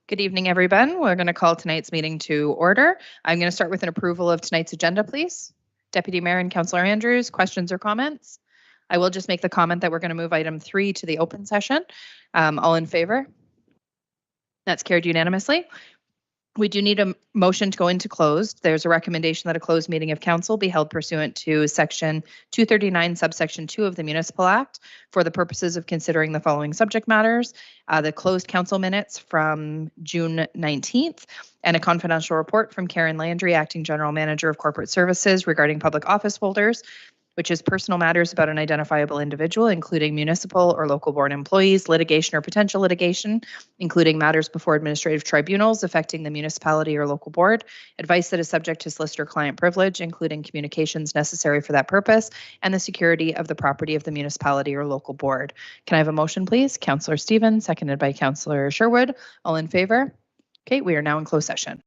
Good evening, everyone. We're going to call tonight's meeting to order. I'm going to start with an approval of tonight's agenda, please. Deputy Mayor and Councillor Andrews, questions or comments? I will just make the comment that we're going to move item 3 to the open session. All in favor? That's carried unanimously. We do need a motion to go into closed. There's a recommendation that a closed meeting of council be held pursuant to section 239 subsection 2 of the Municipal Act for the purposes of considering the following subject matters: the closed council minutes from June 19th and a confidential report from Karen Landry, Acting General Manager of Corporate Services, regarding public office holders, which is personal matters about an identifiable individual, including municipal or local board employees, litigation or potential litigation, including matters before administrative tribunals affecting the municipality or local board, advice that is subject to solicitor-client privilege, including communications necessary for that purpose, and the security of the property of the municipality or local board. Can I have a motion, please? Councillor Stevens, seconded by Councillor Sherwood. All in favor? Okay, we are now in closed session.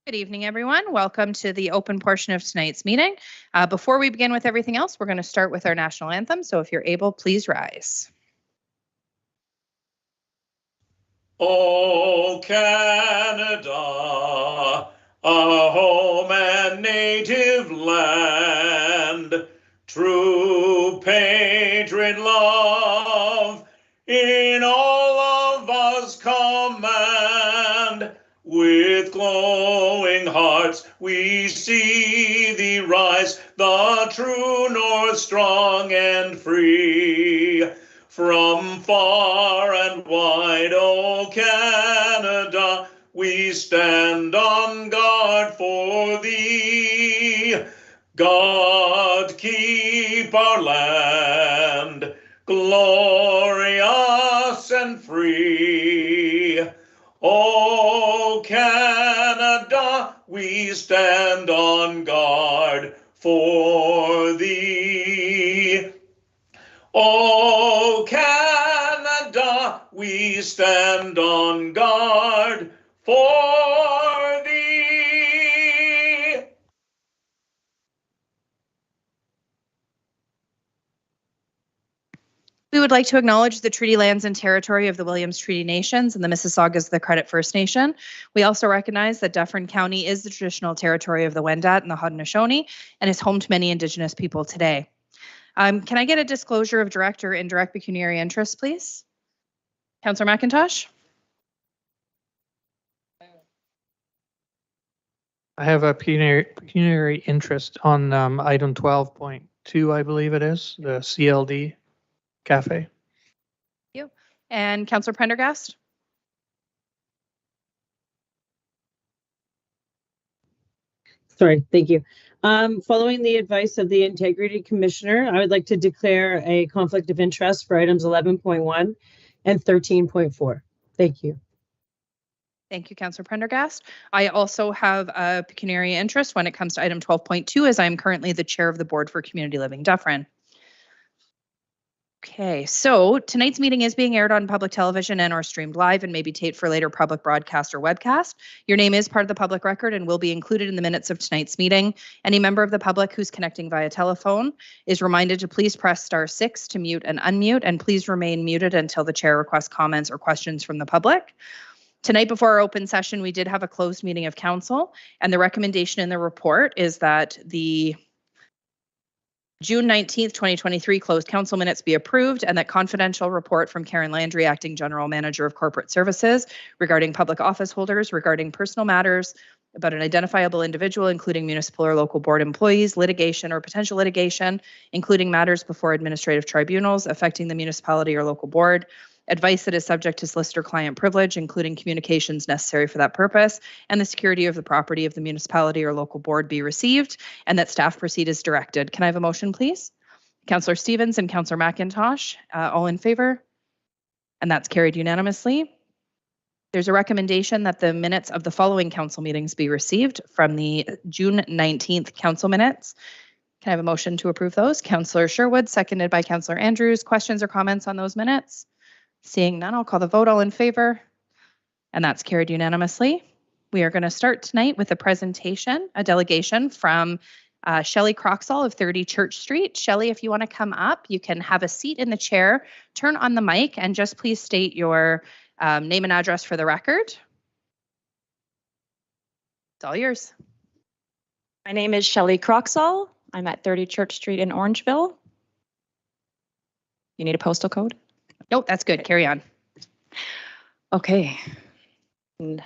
Good evening, everyone. Welcome to the open portion of tonight's meeting. Before we begin with everything else, we're going to start with our national anthem. So if you're able, please rise. O Canada, a home and native land, true patriot love in all of us command. With glowing hearts we see thee rise, the true north, strong and free. From far and wide, O Canada, we stand on guard for thee. God keep our land glorious and free. O Canada, we stand on guard for thee. O Canada, we stand on guard for thee. We would like to acknowledge the treaty lands and territory of the Williams Treaty Nations and the Mississaugas of the Credit First Nation. We also recognize that Dufferin County is the traditional territory of the Wendat and the Haudenosaunee and is home to many Indigenous people today. Can I get a disclosure of direct or indirect pecuniary interest, please? Councillor McIntosh? I have a pecuniary interest on item 12.2, I believe it is, the CLD Cafe. Thank you. And Councillor Prendergast? Sorry, thank you. Following the advice of the Integrity Commissioner, I would like to declare a conflict of interest for items 11.1 and 13.4. Thank you. Thank you, Councillor Prendergast. I also have a pecuniary interest when it comes to item 12.2, as I am currently the chair of the board for Community Living Dufferin. Okay, so tonight's meeting is being aired on public television and or streamed live and may be taped for later public broadcast or webcast. Your name is part of the public record and will be included in the minutes of tonight's meeting. Any member of the public who's connecting via telephone is reminded to please press *6 to mute and unmute, and please remain muted until the chair requests comments or questions from the public. Tonight, before our open session, we did have a closed meeting of council, and the recommendation in the report is that the June 19th, 2023 closed council minutes be approved, and that confidential report from Karen Landry, Acting General Manager of Corporate Services, regarding public office holders, regarding personal matters about an identifiable individual, including municipal or local board employees, litigation or potential litigation, including matters before administrative tribunals affecting the municipality or local board, advice that is subject to solicitor-client privilege, including communications necessary for that purpose, and the security of the property of the municipality or local board be received, and that staff proceed as directed. Can I have a motion, please? Councillor Stevens and Councillor McIntosh, all in favor? And that's carried unanimously. There's a recommendation that the minutes of the following council meetings be received from the June 19th council minutes. Can I have a motion to approve those? Councillor Sherwood, seconded by Councillor Andrews. Questions or comments on those minutes? Seeing none, I'll call the vote. All in favor? And that's carried unanimously. We are going to start tonight with a presentation, a delegation from Shelley Croxall of 30 Church Street. Shelley, if you want to come up, you can have a seat in the chair, turn on the mic, and just please state your name and address for the record. It's all yours. My name is Shelley Croxall. I'm at 30 Church Street in Orangeville. You need a postal code? Nope, that's good. Carry on. Okay. And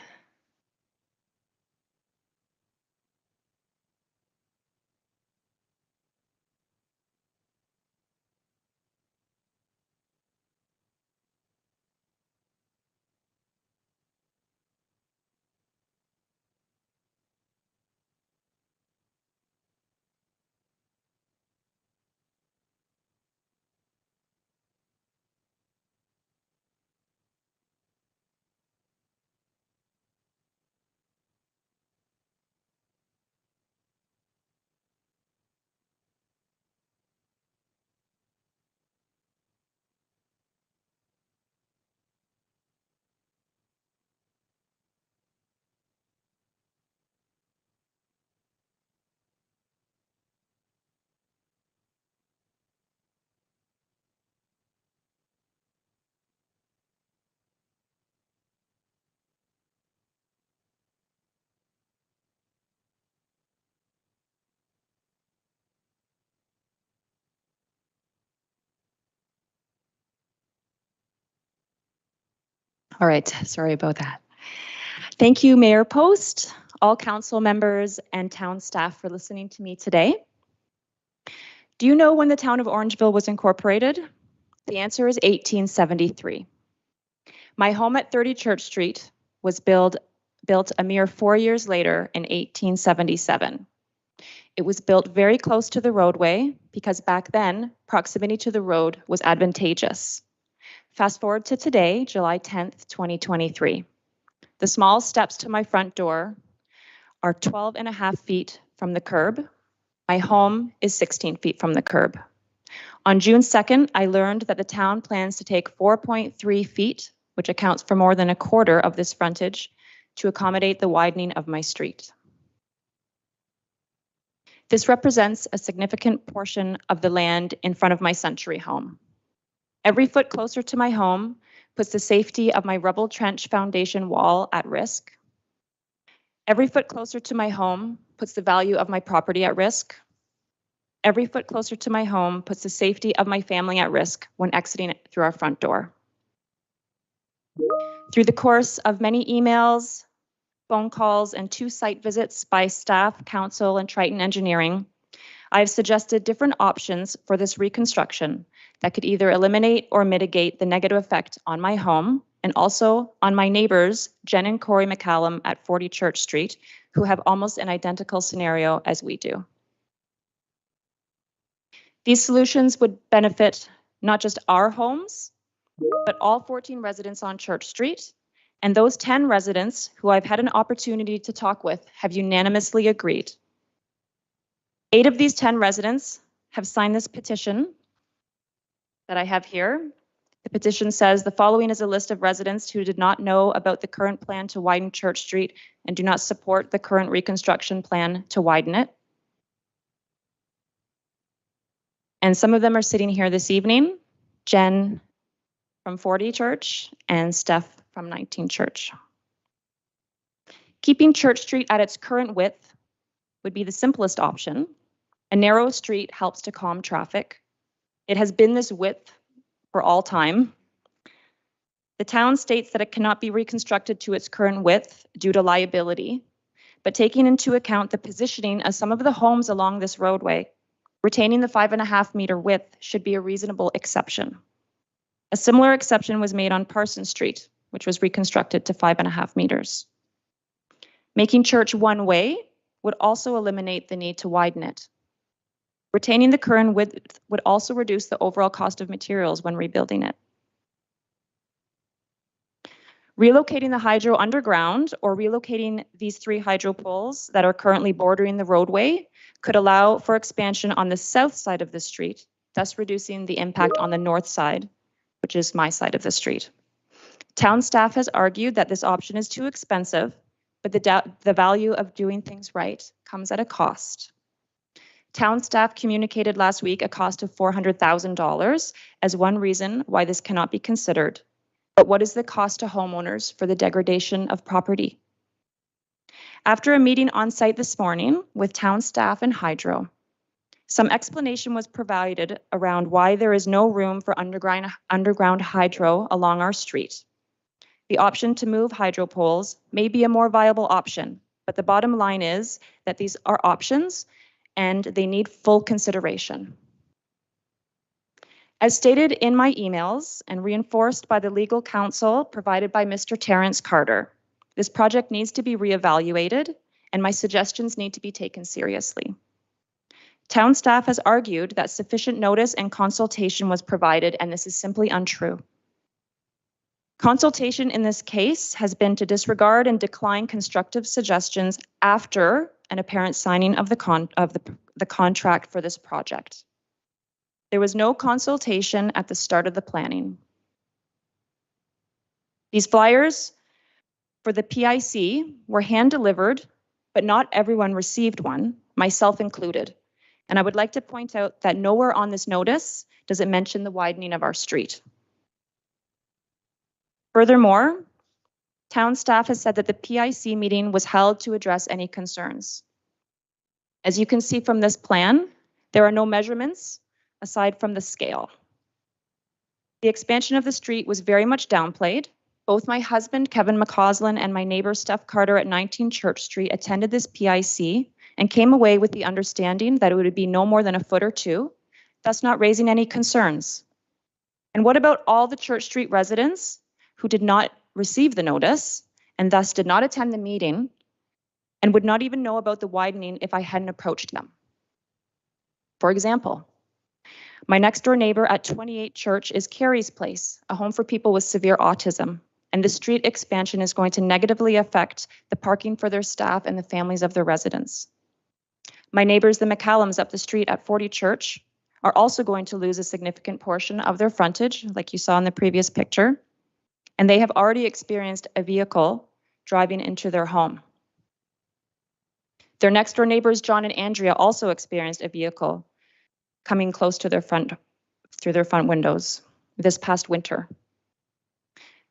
All right, sorry about that. Thank you, Mayor Post, all council members and town staff for listening to me today. Do you know when the town of Orangeville was incorporated? The answer is 1873. My home at 30 Church Street was built a mere 4 years later in 1877. It was built very close to the roadway because back then, proximity to the road was advantageous. Fast forward to today, July 10th, 2023. The small steps to my front door are 12.5 feet from the curb. My home is 16 feet from the curb. On June 2nd, I learned that the town plans to take 4.3 feet, which accounts for more than a quarter of this frontage, to accommodate the widening of my street. This represents a significant portion of the land in front of my Century home. Every foot closer to my home puts the safety of my rubble trench foundation wall at risk. Every foot closer to my home puts the value of my property at risk. Every foot closer to my home puts the safety of my family at risk when exiting through our front door. Through the course of many emails, phone calls, and 2 site visits by staff, council, and Triton Engineering, I've suggested different options for this reconstruction that could either eliminate or mitigate the negative effect on my home and also on my neighbors, Jen and Corey McCallum at 40 Church Street, who have almost an identical scenario as we do. These solutions would benefit not just our homes, but all 14 residents on Church Street, and those 10 residents who I've had an opportunity to talk with have unanimously agreed. 8 of these 10 residents have signed this petition that I have here. The petition says the following is a list of residents who did not know about the current plan to widen Church Street and do not support the current reconstruction plan to widen it. And some of them are sitting here this evening. Jen from 40 Church and Steph from 19 Church. Keeping Church Street at its current width would be the simplest option. A narrow street helps to calm traffic. It has been this width for all time. The town states that it cannot be reconstructed to its current width due to liability, but taking into account the positioning of some of the homes along this roadway, retaining the 5.5 meter width should be a reasonable exception. A similar exception was made on Parsons Street, which was reconstructed to 5.5 meters. Making Church one way would also eliminate the need to widen it. Retaining the current width would also reduce the overall cost of materials when rebuilding it. Relocating the hydro underground or relocating these 3 hydro poles that are currently bordering the roadway could allow for expansion on the south side of the street, thus reducing the impact on the north side, which is my side of the street. Town staff has argued that this option is too expensive, but the value of doing things right comes at a cost. Town staff communicated last week a cost of $400,000 as one reason why this cannot be considered. But what is the cost to homeowners for the degradation of property? After a meeting on site this morning with town staff and hydro, some explanation was provided around why there is no room for underground hydro along our street. The option to move hydro poles may be a more viable option, but the bottom line is that these are options and they need full consideration. As stated in my emails and reinforced by the legal counsel provided by Mr. Terrence Carter, this project needs to be reevaluated and my suggestions need to be taken seriously. Town staff has argued that sufficient notice and consultation was provided, and this is simply untrue. Consultation in this case has been to disregard and decline constructive suggestions after an apparent signing of the contract for this project. There was no consultation at the start of the planning. These flyers for the PIC were hand-delivered, but not everyone received one, myself included. And I would like to point out that nowhere on this notice does it mention the widening of our street. Furthermore, town staff has said that the PIC meeting was held to address any concerns. As you can see from this plan, there are no measurements aside from the scale. The expansion of the street was very much downplayed, Both my husband, Kevin McCausland, and my neighbor, Steph Carter at 19 Church Street attended this PIC and came away with the understanding that it would be no more than a foot or two, thus not raising any concerns. And what about all the Church Street residents who did not receive the notice and thus did not attend the meeting and would not even know about the widening if I hadn't approached them? For example, my next door neighbor at 28 Church is Carrie's Place, a home for people with severe autism, and the street expansion is going to negatively affect the parking for their staff and the families of their residents. My neighbors, the McCallums up the street at 40 Church, are also going to lose a significant portion of their frontage, like you saw in the previous picture, and they have already experienced a vehicle driving into their home. Their next door neighbors, John and Andrea, also experienced a vehicle coming close to their front, through their front windows this past winter.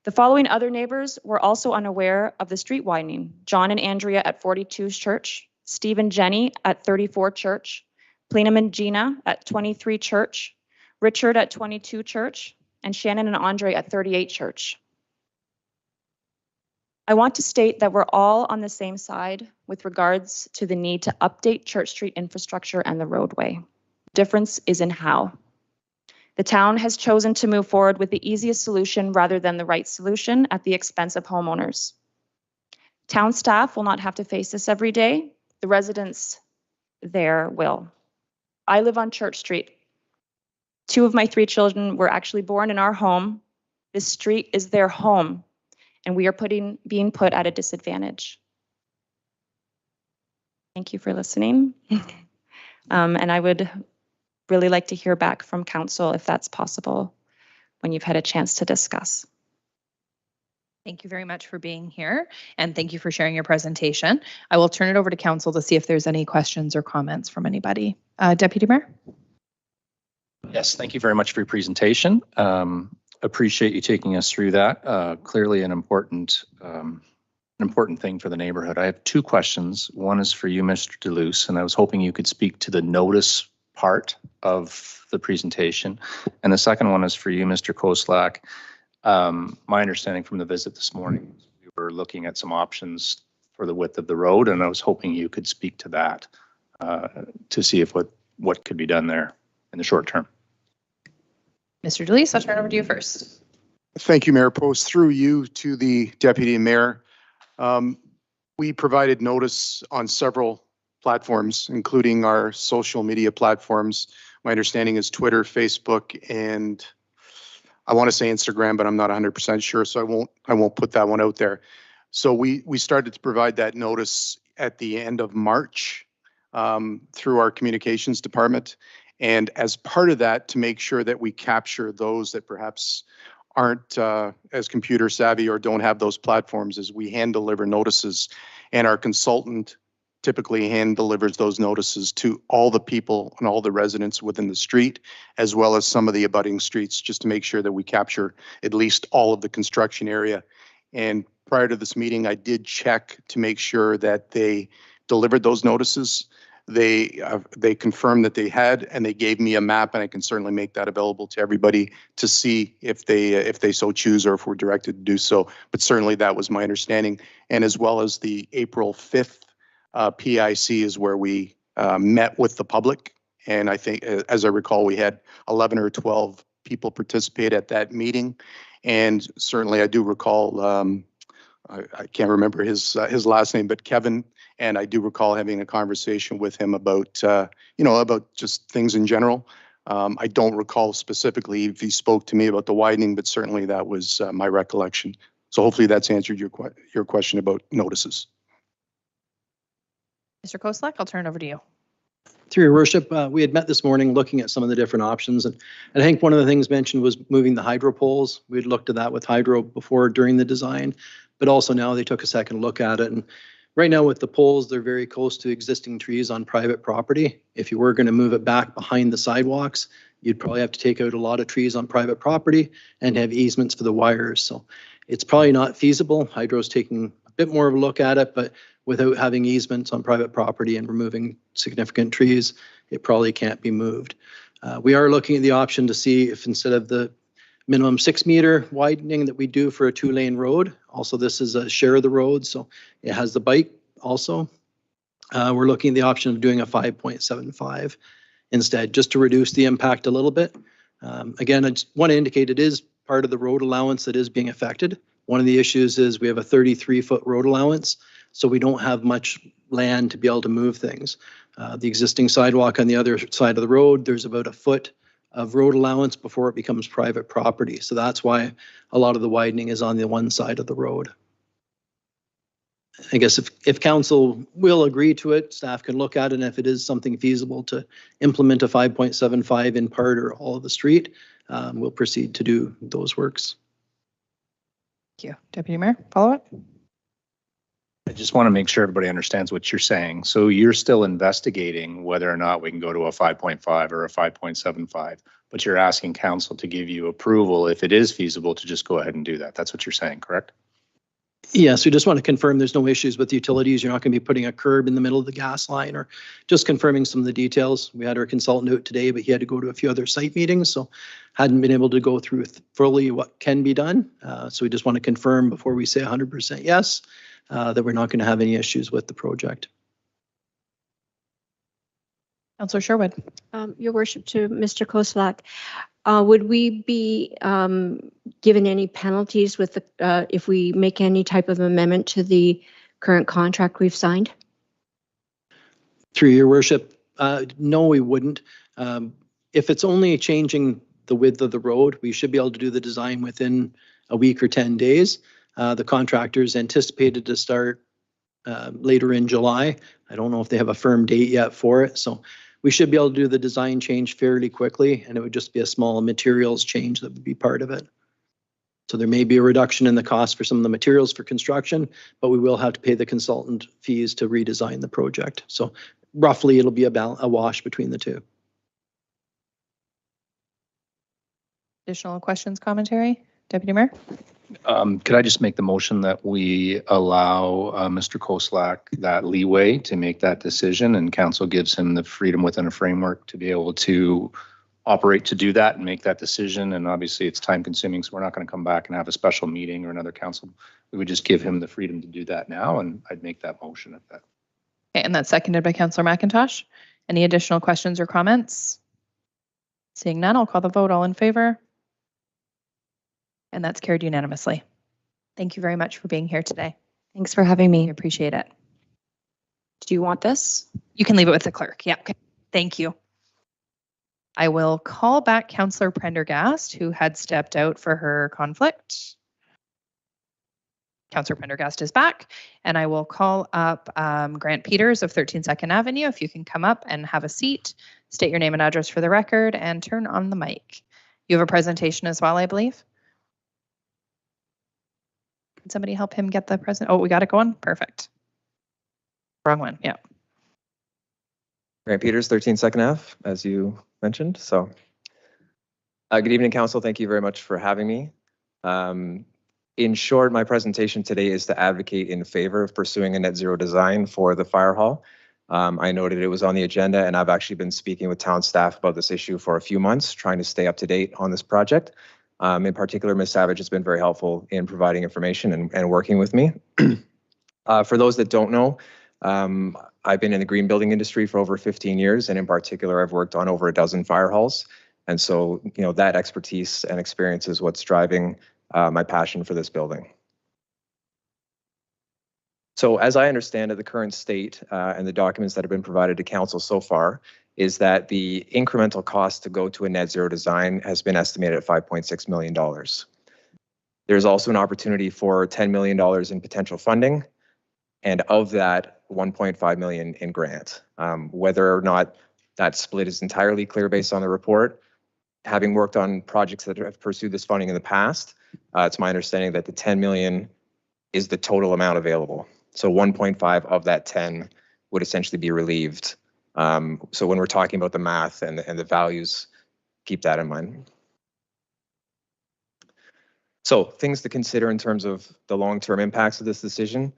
The following other neighbors were also unaware of the street widening. John and Andrea at 42 Church, Steve and Jenny at 34 Church, Plenum and Gina at 23 Church, Richard at 22 Church, and Shannon and Andre at 38 Church. I want to state that we're all on the same side with regards to the need to update Church Street infrastructure and the roadway. Difference is in how. The town has chosen to move forward with the easiest solution rather than the right solution at the expense of homeowners. Town staff will not have to face this every day. The residents there will. I live on Church Street. 2 of my 3 children were actually born in our home. This street is their home, and we are being put at a disadvantage. Thank you for listening. And I would really like to hear back from council if that's possible when you've had a chance to discuss. Thank you very much for being here, and thank you for sharing your presentation. I will turn it over to council to see if there's any questions or comments from anybody. Deputy Mayor? Yes, thank you very much for your presentation. Appreciate you taking us through that. Clearly an important thing for the neighborhood. I have 2 questions. One is for you, Mr. DeLuce, and I was hoping you could speak to the notice part of the presentation. And the second one is for you, Mr. Koslak. My understanding from the visit this morning, we were looking at some options for the width of the road, and I was hoping you could speak to that to see if what could be done there in the short term. Mr. DeLuce, I'll turn it over to you first. Thank you, Mayor Post. Through you to the Deputy Mayor. We provided notice on several platforms, including our social media platforms. My understanding is Twitter, Facebook, and I want to say Instagram, but I'm not 100% sure, so I won't put that one out there. So we started to provide that notice at the end of March through our communications department. And as part of that, to make sure that we capture those that perhaps aren't as computer savvy or don't have those platforms, as we hand deliver notices, and our consultant typically hand delivers those notices to all the people and all the residents within the street, as well as some of the abutting streets, just to make sure that we capture at least all of the construction area. And prior to this meeting, I did check to make sure that they delivered those notices. They confirmed that they had, and they gave me a map, and I can certainly make that available to everybody to see if they so choose or if we're directed to do so. But certainly that was my understanding. And as well as the April 5th PIC is where we met with the public. And I think, as I recall, we had 11 or 12 people participate at that meeting. And certainly I do recall, I can't remember his last name, but Kevin, and I do recall having a conversation with him about, about just things in general. I don't recall specifically if he spoke to me about the widening, but certainly that was my recollection. So hopefully that's answered your question about notices. Mr. Koslak, I'll turn it over to you. Through your worship, we had met this morning looking at some of the different options, and I think one of the things mentioned was moving the hydro poles. We'd looked at that with hydro before during the design, but also now they took a second look at it. And right now with the poles, they're very close to existing trees on private property. If you were going to move it back behind the sidewalks, you'd probably have to take out a lot of trees on private property and have easements for the wires. So it's probably not feasible. Hydro's taking a bit more of a look at it, but without having easements on private property and removing significant trees, it probably can't be moved. We are looking at the option to see if instead of the minimum 6-meter widening that we do for a 2-lane road. Also, this is a share of the road, so it has the bike also. We're looking at the option of doing a 5.75 instead, just to reduce the impact a little bit. Again, I just want to indicate it is part of the road allowance that is being affected. One of the issues is we have a 33-foot road allowance, so we don't have much land to be able to move things. The existing sidewalk on the other side of the road, there's about a foot of road allowance before it becomes private property. So that's why a lot of the widening is on the one side of the road. I guess if council will agree to it, staff can look at it, and if it is something feasible to implement a 5.75 in part or all of the street, we'll proceed to do those works. Thank you. Deputy Mayor, follow up? I just want to make sure everybody understands what you're saying. So you're still investigating whether or not we can go to a 5.5 or a 5.75, but you're asking council to give you approval if it is feasible to just go ahead and do that. That's what you're saying, correct? Yes, we just want to confirm there's no issues with utilities. You're not going to be putting a curb in the middle of the gas line, or just confirming some of the details. We had our consultant out today, but he had to go to a few other site meetings, so hadn't been able to go through fully what can be done. So we just want to confirm before we say 100% yes, that we're not going to have any issues with the project. Councillor Sherwood. Your worship, to Mr. Koslak, would we be given any penalties with the, if we make any type of amendment to the current contract we've signed? Through your worship, no, we wouldn't. If it's only changing the width of the road, we should be able to do the design within a week or 10 days. The contractor's anticipated to start later in July. I don't know if they have a firm date yet for it, so we should be able to do the design change fairly quickly, and it would just be a small materials change that would be part of it. So there may be a reduction in the cost for some of the materials for construction, but we will have to pay the consultant fees to redesign the project. So roughly it'll be a wash between the two. Additional questions, commentary? Deputy Mayor? Could I just make the motion that we allow Mr. Koslak that leeway to make that decision, and council gives him the freedom within a framework to be able to operate to do that and make that decision? And obviously it's time consuming, so we're not going to come back and have a special meeting or another council. We would just give him the freedom to do that now, and I'd make that motion at that. Okay, and that's seconded by Councillor McIntosh. Any additional questions or comments? Seeing none, I'll call the vote. All in favor? And that's carried unanimously. Thank you very much for being here today. Thanks for having We me. appreciate it. Do you want this? You can leave it with the clerk. Yeah, okay. Thank you. I will call back Councillor Prendergast, who had stepped out for her conflict. Councillor Prendergast is back, and I will call up Grant Peters of 13 2nd Avenue. If you can come up and have a seat, state your name and address for the record, and turn on the mic. You have a presentation as well, I believe. Can somebody help him get the present? Oh, we got it going? Perfect. Wrong one, yeah. Grant Peters, 13 2nd Ave, as you mentioned. So good evening, council. Thank you very much for having me. In short, my presentation today is to advocate in favor of pursuing a net zero design for the fire hall. I noted it was on the agenda, and I've actually been speaking with town staff about this issue for a few months, trying to stay up to date on this project. In particular, Ms. Savage has been very helpful in providing information and working with me. For those that don't know, I've been in the green building industry for over 15 years, and in particular, I've worked on over a dozen fire halls. And so, you know, that expertise and experience is what's driving my passion for this building. So as I understand it, the current state and the documents that have been provided to council so far is that the incremental cost to go to a net zero design has been estimated at $5.6 million. There's also an opportunity for $10 million in potential funding, and of that, 1.5 million in grant. Whether or not that split is entirely clear based on the report, having worked on projects that have pursued this funding in the past, it's my understanding that the 10 million is the total amount available. So 1.5 of that 10 would essentially be relieved. So when we're talking about the math and the values, keep that in mind. So things to consider in terms of the long-term impacts of this decision.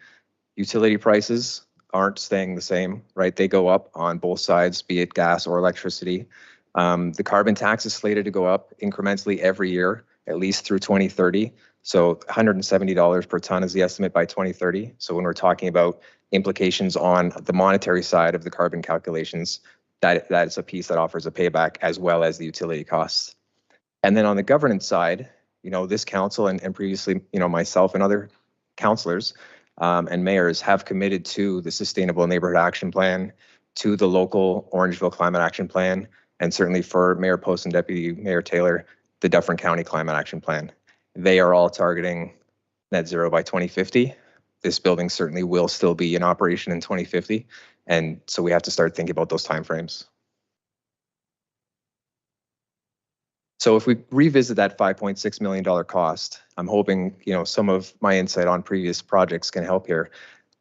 Utility prices aren't staying the same, right? They go up on both sides, be it gas or electricity. The carbon tax is slated to go up incrementally every year at least through 2030. So $170 per ton is the estimate by 2030. So when we're talking about implications on the monetary side of the carbon calculations, that is a piece that offers a payback as well as the utility costs. And then on the governance side, this council and previously, myself and other councillors and mayors have committed to the Sustainable Neighborhood Action Plan, to the local Orangeville Climate Action Plan, and certainly for Mayor Post and Deputy Mayor Taylor, the Dufferin County Climate Action Plan. They are all targeting net zero by 2050. This building certainly will still be in operation in 2050. And so we have to start thinking about those timeframes. So if we revisit that $5.6 million cost, I'm hoping, some of my insight on previous projects can help here.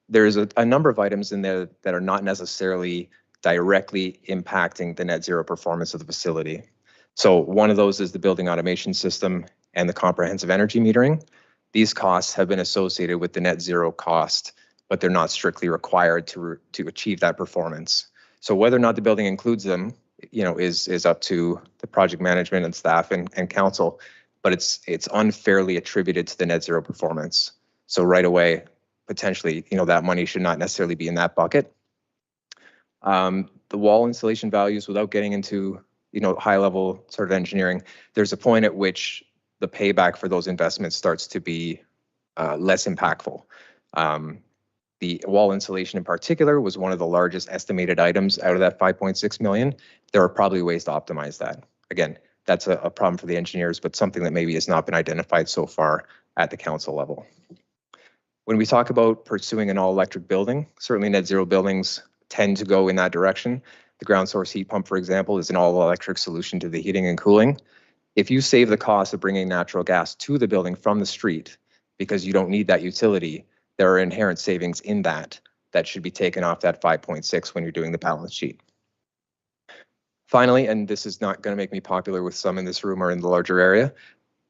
There's a number of items in there that are not necessarily directly impacting the net zero performance of the facility. So one of those is the building automation system and the comprehensive energy metering. These costs have been associated with the net zero cost, but they're not strictly required to achieve that performance. So whether or not the building includes them, is up to the project management and staff and council, but it's unfairly attributed to the net zero performance. So right away, potentially, that money should not necessarily be in that bucket. The wall installation values, without getting into, high level sort of engineering, there's a point at which the payback for those investments starts to be less impactful. The wall insulation in particular was one of the largest estimated items out of that 5.6 million. There are probably ways to optimize that. Again, that's a problem for the engineers, but something that maybe has not been identified so far at the council level. When we talk about pursuing an all-electric building, certainly net zero buildings tend to go in that direction. The ground source heat pump, for example, is an all-electric solution to the heating and cooling. If you save the cost of bringing natural gas to the building from the street because you don't need that utility, there are inherent savings in that should be taken off that 5.6 when you're doing the balance sheet. Finally, and this is not going to make me popular with some in this room or in the larger area,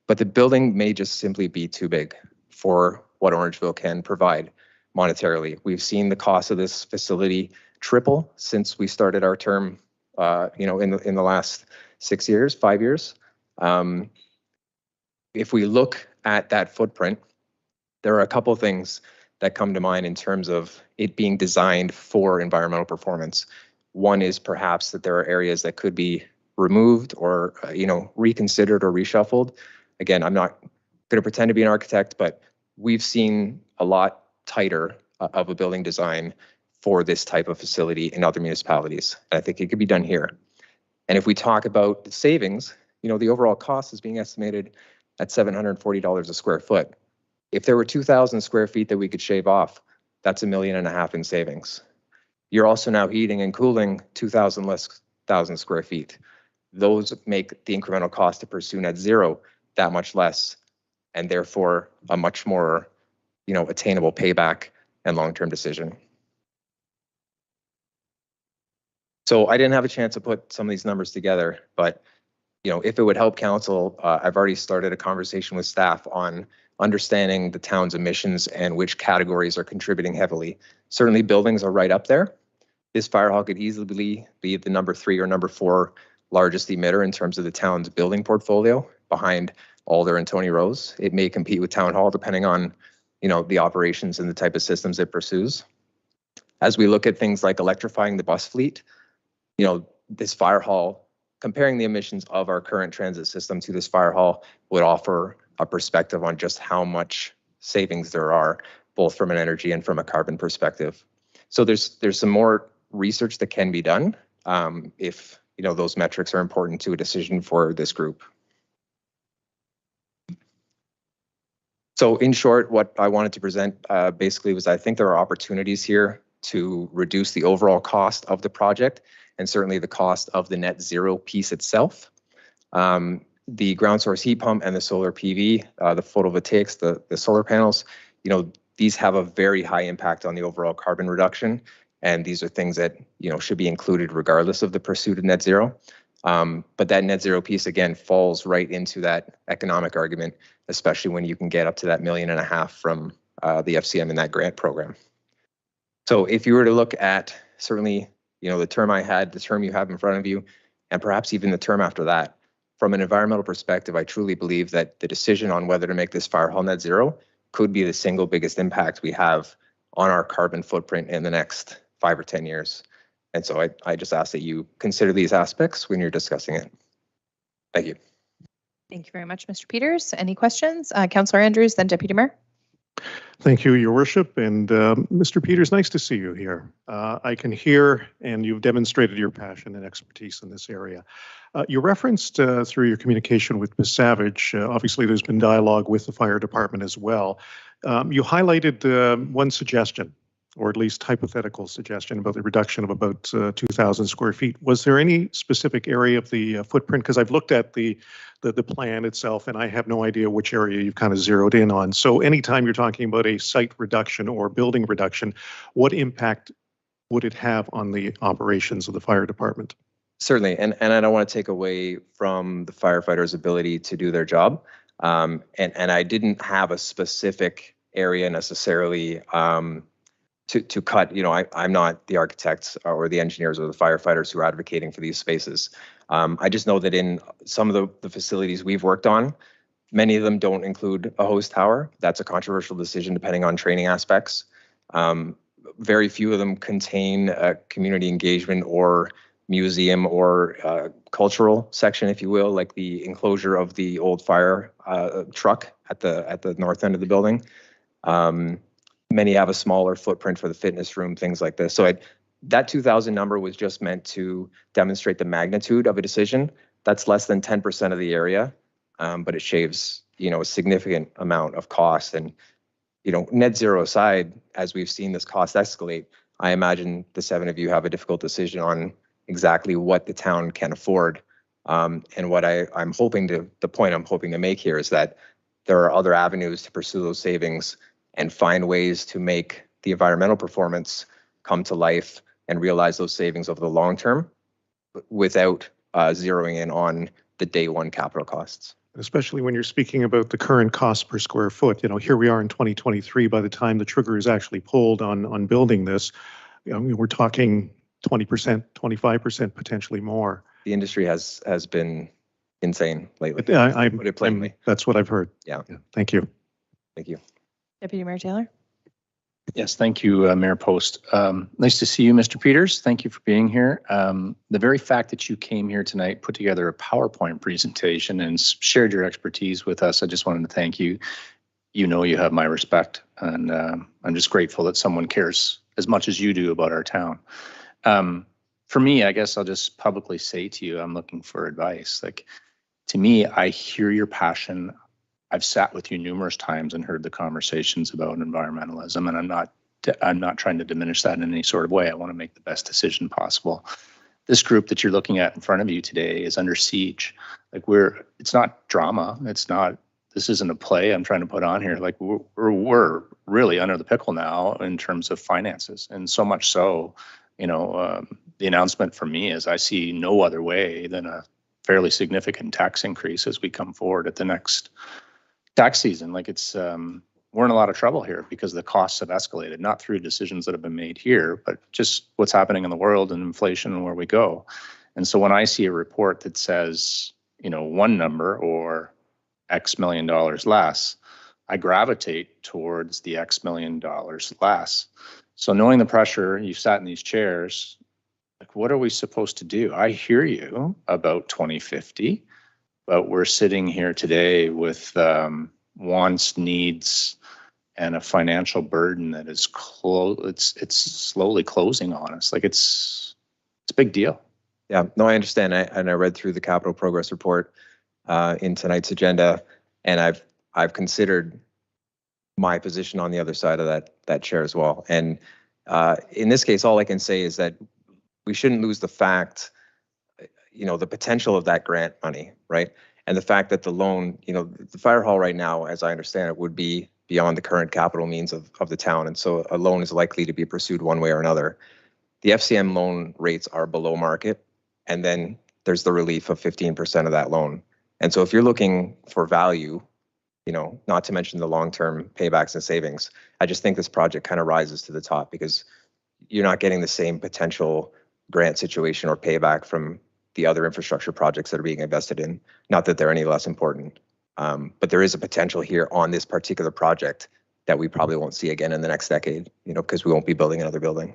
but the building may just simply be too big for what Orangeville can provide monetarily. We've seen the cost of this facility triple since we started our term, in the last 5 years. If we look at that footprint, there are a couple of things that come to mind in terms of it being designed for environmental performance. One is perhaps that there are areas that could be removed or, reconsidered or reshuffled. Again, I'm not going to pretend to be an architect, but we've seen a lot tighter of a building design for this type of facility in other municipalities. And I think it could be done here. And if we talk about the savings, the overall cost is being estimated at $740 a square foot. If there were 2,000 square feet that we could shave off, that's $1.5 million in savings. You're also now heating and cooling 2,000 square feet. Those make the incremental cost to pursue net zero that much less, and therefore a much more, attainable payback and long-term decision. So I didn't have a chance to put some of these numbers together, but if it would help council, I've already started a conversation with staff on understanding the town's emissions and which categories are contributing heavily. Certainly buildings are right up there. This fire hall could easily be the number 3 or number 4 largest emitter in terms of the town's building portfolio behind Alder and Tony Rose. It may compete with Town Hall depending on, the operations and the type of systems it pursues. As we look at things like electrifying the bus fleet, this fire hall, comparing the emissions of our current transit system to this fire hall would offer a perspective on just how much savings there are, both from an energy and from a carbon perspective. So there's some more research that can be done if those metrics are important to a decision for this group. So in short, what I wanted to present basically was I think there are opportunities here to reduce the overall cost of the project and certainly the cost of the net zero piece itself. The ground source heat pump and the solar PV, the photovoltaics, the solar panels, these have a very high impact on the overall carbon reduction. And these are things that, should be included regardless of the pursuit of net zero. But that net zero piece, again, falls right into that economic argument, especially when you can get up to that $1.5 million from the FCM in that grant program. So if you were to look at certainly, the term I had, the term you have in front of you, and perhaps even the term after that, from an environmental perspective, I truly believe that the decision on whether to make this fire hall net zero could be the single biggest impact we have on our carbon footprint in the next 5 or 10 years. And so I just ask that you consider these aspects when you're discussing it. Thank you. Thank you very much, Mr. Peters. Any questions? Councillor Andrews, then Deputy Mayor. Thank you, Your Worship. And Mr. Peters, nice to see you here. I can hear, and you've demonstrated your passion and expertise in this area. You referenced through your communication with Ms. Savage, obviously there's been dialogue with the fire department as well. You highlighted one suggestion, or at least hypothetical suggestion, about the reduction of about 2,000 square feet. Was there any specific area of the footprint? Because I've looked at the plan itself, and I have no idea which area you've kind of zeroed in on. So anytime you're talking about a site reduction or building reduction, what impact would it have on the operations of the fire department? Certainly, and I don't want to take away from the firefighters' ability to do their job. And I didn't have a specific area necessarily to cut. You know, I'm not the architects or the engineers or the firefighters who are advocating for these spaces. I just know that in some of the facilities we've worked on, many of them don't include a hose tower. That's a controversial decision depending on training aspects. Very few of them contain a community engagement or museum or cultural section, if you will, like the enclosure of the old fire truck at the north end of the building. Many have a smaller footprint for the fitness room, things like this. So that 2,000 number was just meant to demonstrate the magnitude of a decision. That's less than 10% of the area, but it shaves, you know, a significant amount of cost. And, you know, net zero aside, as we've seen this cost escalate, I imagine the 7 of you have a difficult decision on exactly what the town can afford. And what I'm hoping the point I'm hoping to make here is that there are other avenues to pursue those savings and find ways to make the environmental performance come to life and realize those savings over the long term without zeroing in on the day one capital costs. Especially when you're speaking about the current cost per square foot. You know, here we are in 2023, by the time the trigger is actually pulled on building this, you know, we're talking 20%, 25%, potentially more. The industry has been insane lately. I put it plainly. That's what I've heard. Yeah. Thank you. Thank you. Deputy Mayor Taylor. Yes, thank you, Mayor Post. Nice to see you, Mr. Peters. Thank you for being here. The very fact that you came here tonight, put together a PowerPoint presentation and shared your expertise with us, I just wanted to thank you. You know you have my respect, and I'm just grateful that someone cares as much as you do about our town. For me, I guess I'll just publicly say to you, I'm looking for advice. Like, to me, I hear your passion. I've sat with you numerous times and heard the conversations about environmentalism, and I'm not trying to diminish that in any sort of way. I want to make the best decision possible. This group that you're looking at in front of you today is under siege. Like, it's not drama. This isn't a play I'm trying to put on here. Like, we're really under the pickle now in terms of finances, and so much so, you know, the announcement for me is I see no other way than a fairly significant tax increase as we come forward at the next tax season. Like, it's we're in a lot of trouble here because the costs have escalated, not through decisions that have been made here, but just what's happening in the world and inflation and where we go. And so when I see a report that says, you know, one number or X million dollars less, I gravitate towards the X million dollars less. So knowing the pressure, you've sat in these chairs, like, what are we supposed to do? I hear you about 2050. But we're sitting here today with wants, needs, and a financial burden that is it's slowly closing on us. Like, it's a big deal. Yeah, no, I understand. I read through the capital progress report in tonight's agenda, and I've considered my position on the other side of that chair as well. And in this case, all I can say is that we shouldn't lose the fact, you know, the potential of that grant money, right? And the fact that the loan, you know, the fire hall right now, as I understand it, would be beyond the current capital means of the town. And so a loan is likely to be pursued one way or another. The FCM loan rates are below market, and then there's the relief of 15% of that loan. And so if you're looking for value, you know, not to mention the long-term paybacks and savings, I just think this project kind of rises to the top because you're not getting the same potential grant situation or payback from the other infrastructure projects that are being invested in. Not that they're any less important, but there is a potential here on this particular project that we probably won't see again in the next decade, because we won't be building another building.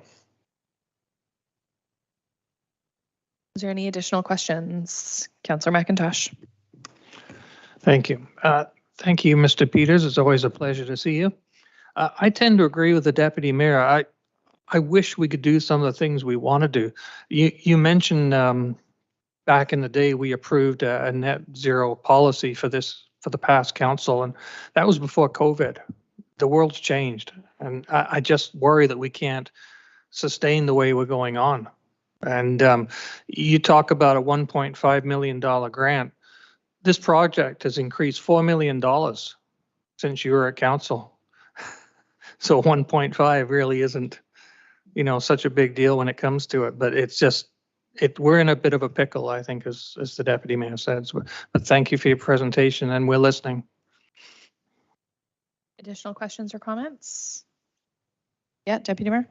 Is there any additional questions? Councillor McIntosh. Thank you. Thank you, Mr. Peters. It's always a pleasure to see you. I tend to agree with the deputy mayor. I wish we could do some of the things we want to do. You mentioned back in the day we approved a net zero policy for the past council, and that was before COVID. The world's changed, and I just worry that we can't sustain the way we're going on. And you talk about a $1.5 million grant. This project has increased $4 million since you were at council. So 1.5 really isn't, such a big deal when it comes to it, but it's just, we're in a bit of a pickle, I think, as the deputy mayor says. But thank you for your presentation, and we're listening. Additional questions or comments? Yeah, Deputy Mayor.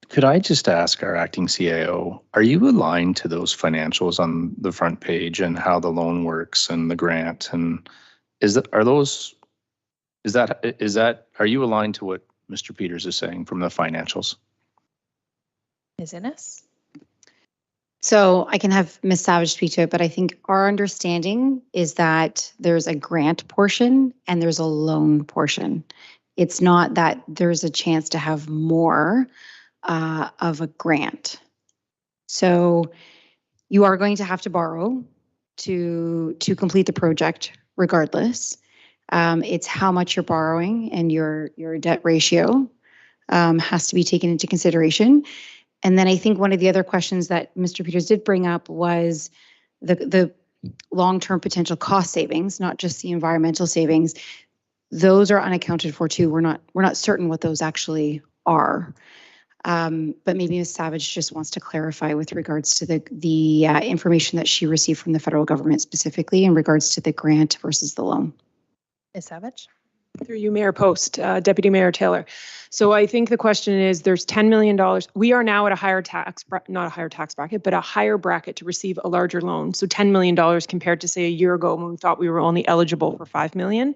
Could I just ask our acting CAO, are you aligned to those financials on the front page and how the loan works and the grant? And are you aligned to what Mr. Peters is saying from the financials? Ms. Innes? So I can have Ms. Savage speak to it, but I think our understanding is that there's a grant portion and there's a loan portion. It's not that there's a chance to have more of a grant. So you are going to have to borrow to complete the project regardless. It's how much you're borrowing, and your debt ratio has to be taken into consideration. And then I think one of the other questions that Mr. Peters did bring up was the long-term potential cost savings, not just the environmental savings. Those are unaccounted for too. We're not certain what those actually are. But maybe Ms. Savage just wants to clarify with regards to the information that she received from the federal government, specifically in regards to the grant versus the loan. Ms. Savage? Through you, Mayor Post, Deputy Mayor Taylor. So I think the question is, there's $10 million. We are now at a higher tax, not a higher tax bracket, but a higher bracket to receive a larger loan. So $10 million compared to, say, a year ago when we thought we were only eligible for $5 million.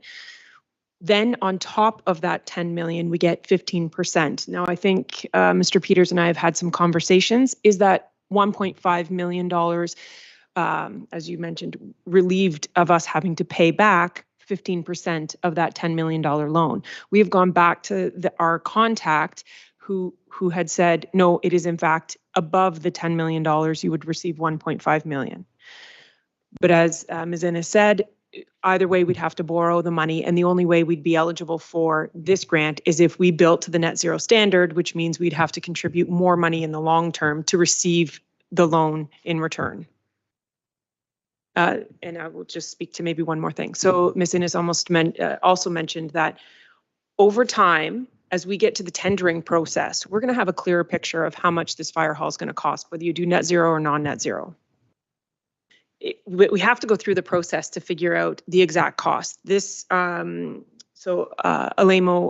Then on top of that 10 million, we get 15%. Now, I think Mr. Peters and I have had some conversations. Is that $1.5 million, as you mentioned, relieved of us having to pay back 15% of that $10 million loan? We have gone back to our contact who had said, no, it is in fact above the $10 million, you would receive 1.5 million. But as Ms. Innes said, either way, we'd have to borrow the money, and the only way we'd be eligible for this grant is if we built to the net zero standard, which means we'd have to contribute more money in the long term to receive the loan in return. And I will just speak to maybe one more thing. So Ms. Innes also mentioned that over time, as we get to the tendering process, we're going to have a clearer picture of how much this fire hall is going to cost, whether you do net zero or non-net zero. We have to go through the process to figure out the exact cost. This, Alemo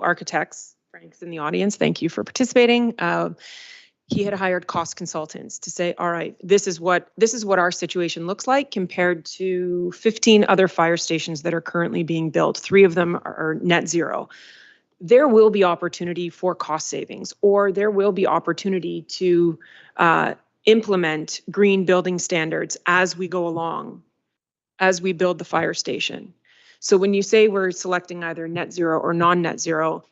Architects, Frank's in the audience, thank you for participating. He had hired cost consultants to say, all right, this is what our situation looks like compared to 15 other fire stations that are currently being built. 3 of them are net zero. There will be opportunity for cost savings, or there will be opportunity to implement green building standards as we go along, as we build the fire station. So when you say we're selecting either net zero or non-net zero,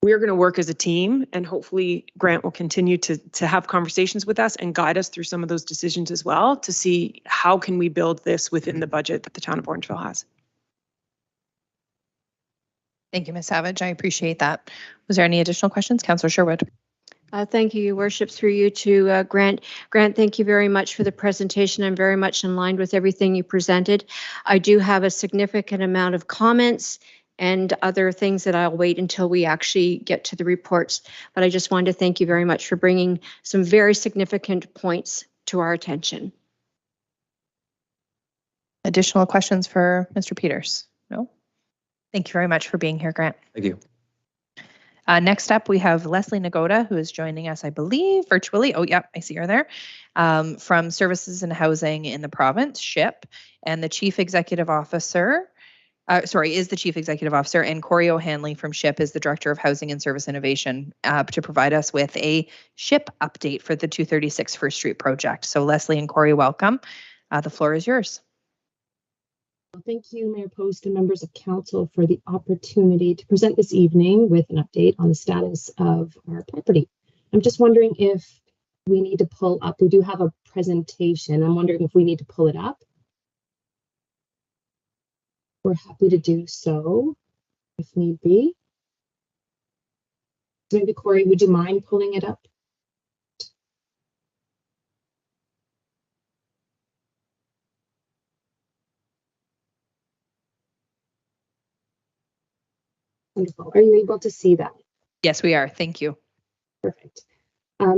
we're going to work as a team, and hopefully Grant will continue to have conversations with us and guide us through some of those decisions as well, to see how can we build this within the budget that the town of Orangeville has. Thank you, Ms. Savage. I appreciate that. Was there any additional questions? Councillor Sherwood. Thank you, Your Worship, through you to Grant. Grant, thank you very much for the presentation. I'm very much in line with everything you presented. I do have a significant amount of comments and other things that I'll wait until we actually get to the reports. But I just wanted to thank you very much for bringing some very significant points to our attention. Additional questions for Mr. Peters? No? Thank you very much for being here, Grant. Thank you. Next up, we have Leslie Nagoda, who is joining us, I believe, virtually. Oh, yeah, I see her there. From Services and Housing in the province, SHIP, and the Chief Executive Officer, is the Chief Executive Officer, and Corey O'Hanley from SHIP is the Director of Housing and Service Innovation to provide us with a SHIP update for the 236 First Street project. So Leslie and Corey, welcome. The floor is yours. Thank you, Mayor Post and members of council, for the opportunity to present this evening with an update on the status of our property. I'm just wondering if we need to pull up. We do have a presentation. I'm wondering if we need to pull it up. We're happy to do so if need be. Maybe Corey, would you mind pulling it up? Wonderful. Are you able to see that? Yes, we are. Thank you. Perfect.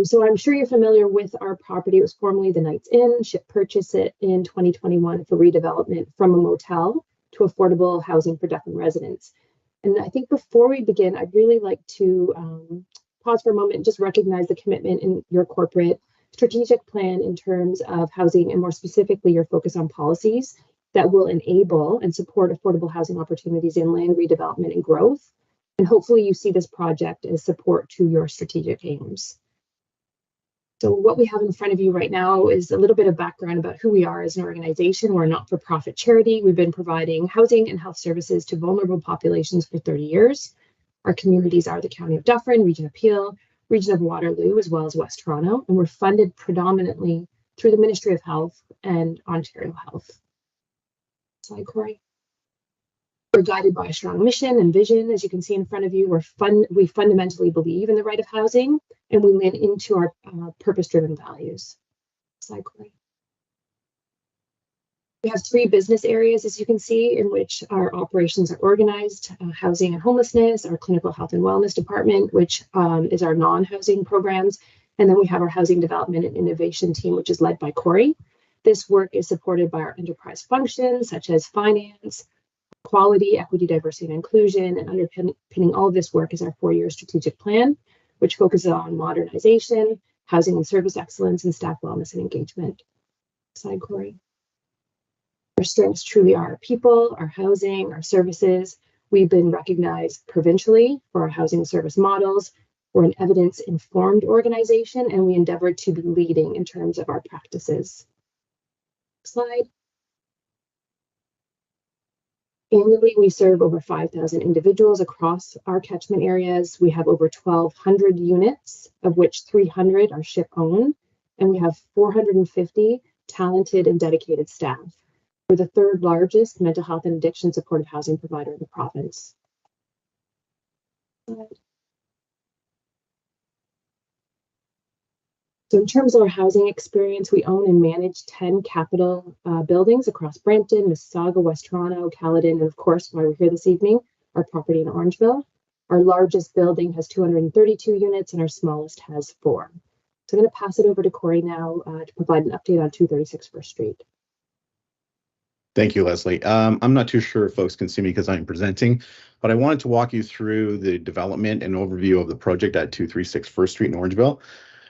So I'm sure you're familiar with our property. It was formerly the Knights Inn. SHIP purchased it in 2021 for redevelopment from a motel to affordable housing for Dublin residents. And I think before we begin, I'd really like to pause for a moment and just recognize the commitment in your corporate strategic plan in terms of housing, and more specifically, your focus on policies that will enable and support affordable housing opportunities in land redevelopment and growth. And hopefully you see this project as support to your strategic aims. So what we have in front of you right now is a little bit of background about who we are as an organization. We're a not-for-profit charity. We've been providing housing and health services to vulnerable populations for 30 years. Our communities are the County of Dufferin, Region of Peel, Region of Waterloo, as well as West Toronto. And we're funded predominantly through the Ministry of Health and Ontario Health. Slide, Corey. We're guided by a strong mission and vision. As you can see in front of you, we fundamentally believe in the right of housing, and we lean into our purpose-driven values. Slide, Corey. We have 3 business areas, as you can see, in which our operations are organized: housing and homelessness, our clinical health and wellness department, which is our non-housing programs, and then we have our housing development and innovation team, which is led by Corey. This work is supported by our enterprise functions, such as finance, quality, equity, diversity, and inclusion, and underpinning all of this work is our 4-year strategic plan, which focuses on modernization, housing and service excellence, and staff wellness and engagement. Slide, Corey. Our strengths truly are our people, our housing, our services. We've been recognized provincially for our housing and service models. We're an evidence-informed organization, and we endeavor to be leading in terms of our practices. Slide. Annually, we serve over 5,000 individuals across our catchment areas. We have over 1,200 units, of which 300 are SHIP owned, and we have 450 talented and dedicated staff. We're the 3rd largest mental health and addiction supportive housing provider in the province. So in terms of our housing experience, we own and manage 10 capital buildings across Brampton, Mississauga, West Toronto, Caledon, and of course, why we're here this evening, our property in Orangeville. Our largest building has 232 units and our smallest has 4. So I'm going to pass it over to Corey now to provide an update on 236 First Street. Thank you, Leslie. I'm not too sure if folks can see me because I'm presenting, but I wanted to walk you through the development and overview of the project at 236 First Street in Orangeville.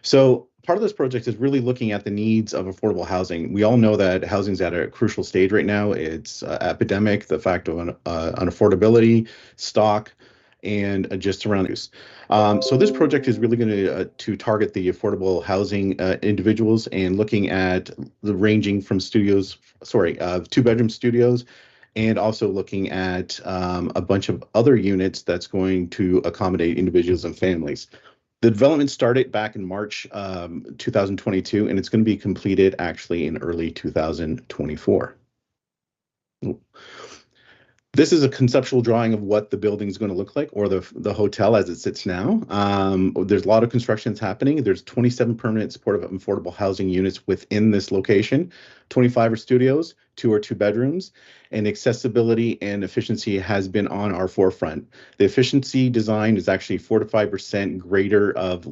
So part of this project is really looking at the needs of affordable housing. We all know that housing's at a crucial stage right now. It's epidemic, the fact of unaffordability, stock, and just around use. So this project is really going to target the affordable housing individuals, and looking at the ranging from studios, 2-bedroom studios, and also looking at a bunch of other units that's going to accommodate individuals and families. The development started back in March 2022, and it's going to be completed actually in early 2024. This is a conceptual drawing of what the building is going to look like, or the hotel as it sits now. There's a lot of constructions happening. There's 27 permanent supportive and affordable housing units within this location. 25 are studios, 2 or 2 bedrooms, and accessibility and efficiency has been on our forefront. The efficiency design is actually 4 to 5% greater of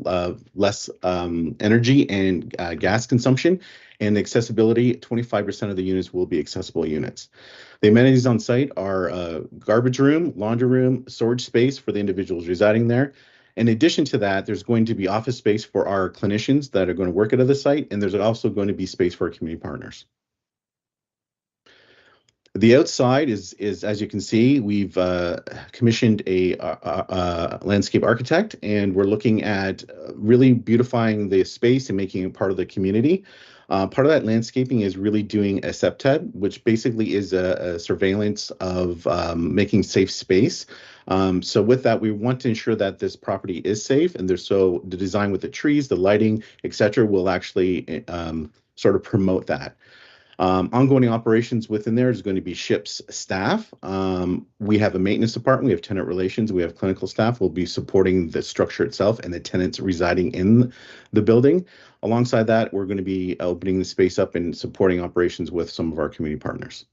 less energy and gas consumption, and accessibility, 25% of the units will be accessible units. The amenities on site are a garbage room, laundry room, storage space for the individuals residing there. In addition to that, there's going to be office space for our clinicians that are going to work at the site, and there's also going to be space for our community partners. The outside is as you can see, we've commissioned a landscape architect, and we're looking at really beautifying the space and making it part of the community. Part of that landscaping is really doing a SEPTED, which basically is a surveillance of making safe space. So with that, we want to ensure that this property is safe, and so the design with the trees, the lighting, etc., will actually sort of promote that. Ongoing operations within there is going to be SHIP's staff. We have a maintenance department, we have tenant relations, we have clinical staff will be supporting the structure itself and the tenants residing in the building. Alongside that, we're going to be opening the space up and supporting operations with some of our community partners.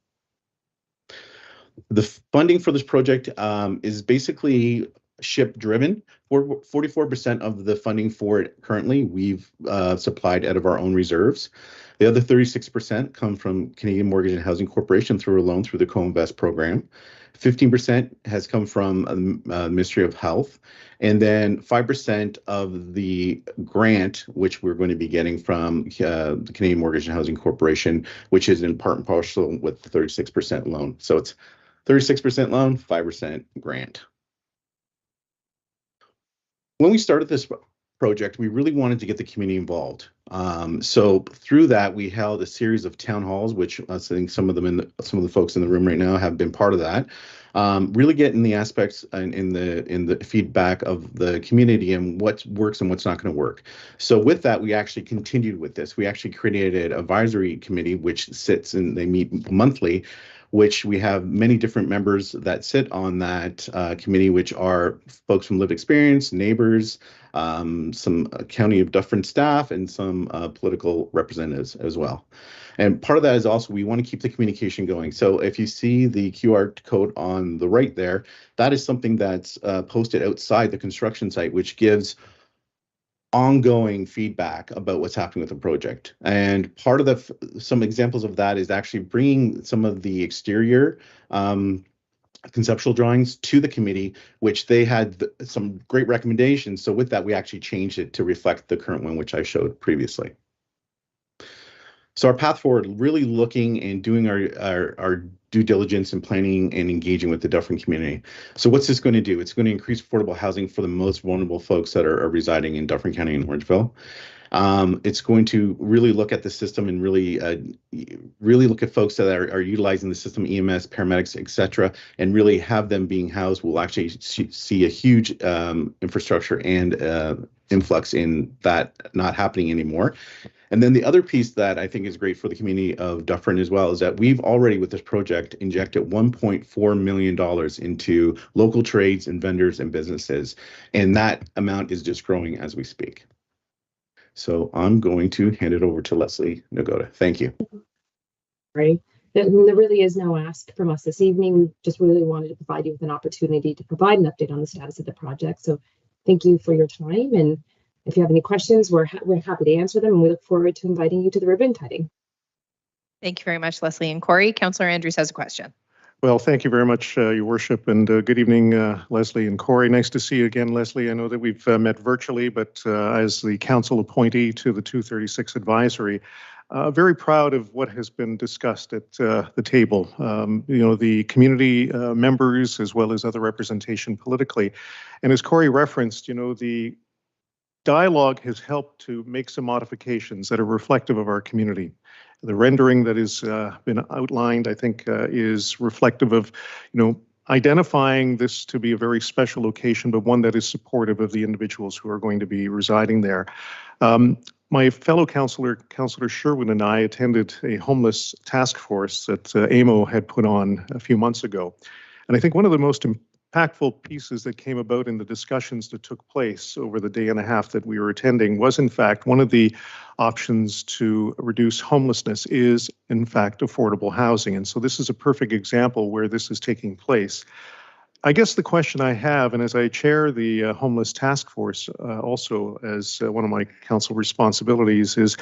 The funding for this project is basically SHIP driven. 44% of the funding for it currently we've supplied out of our own reserves. The other 36% come from Canadian Mortgage and Housing Corporation through a loan through the Co-Invest program. 15% has come from the Ministry of Health, and then 5% of the grant, which we're going to be getting from the Canadian Mortgage and Housing Corporation, which is in part and parcel with the 36% loan. So it's 36% loan, 5% grant. When we started this project, we really wanted to get the community involved. So through that, we held a series of town halls, which I think some of the folks in the room right now have been part of that. Really getting the aspects in the feedback of the community and what works and what's not going to work. So with that, we actually continued with this. We actually created an advisory committee, which sits and they meet monthly, which we have many different members that sit on that committee, which are folks from lived experience, neighbors, some County of Dufferin staff, and some political representatives as well. And part of that is also we want to keep the communication going. So if you see the QR code on the right there, that is something that's posted outside the construction site, which gives ongoing feedback about what's happening with the project. And part of some examples of that is actually bringing some of the exterior conceptual drawings to the committee, which they had some great recommendations. So with that, we actually changed it to reflect the current one, which I showed previously. So our path forward, really looking and doing our due diligence and planning and engaging with the Dufferin community. So what's this going to do? It's going to increase affordable housing for the most vulnerable folks that are residing in Dufferin County and Orangeville. It's going to really look at the system and really look at folks that are utilizing the system, EMS, paramedics, etc., and really have them being housed. We'll actually see a huge infrastructure and influx in that not happening anymore. And then the other piece that I think is great for the community of Dufferin as well is that we've already, with this project, injected $1.4 million into local trades and vendors and businesses. And that amount is just growing as we speak. So I'm going to hand it over to Leslie Nagoda. Thank you. Right. There really is no ask from us this evening. We just really wanted to provide you with an opportunity to provide an update on the status of the project. So thank you for your time. And if you have any questions, we're happy to answer them, and we look forward to inviting you to the ribbon cutting. Thank you very much, Leslie and Corey. Councillor Andrews has a question. Well, thank you very much, Your Worship, and good evening, Leslie and Corey. Nice to see you again, Leslie. I know that we've met virtually, but as the council appointee to the 236 advisory, very proud of what has been discussed at the table. The community members as well as other representation politically. And as Corey referenced, the dialogue has helped to make some modifications that are reflective of our community. The rendering that has been outlined, I think, is reflective of, identifying this to be a very special location, but one that is supportive of the individuals who are going to be residing there. My fellow councillor, Councillor Sherwood, and I attended a homeless task force that AMO had put on a few months ago. And I think one of the most impactful pieces that came about in the discussions that took place over the day and a half that we were attending was, in fact, one of the options to reduce homelessness is, in fact, affordable housing. And so this is a perfect example where this is taking place. I guess the question I have, and as I chair the homeless task force, also as one of my council responsibilities, is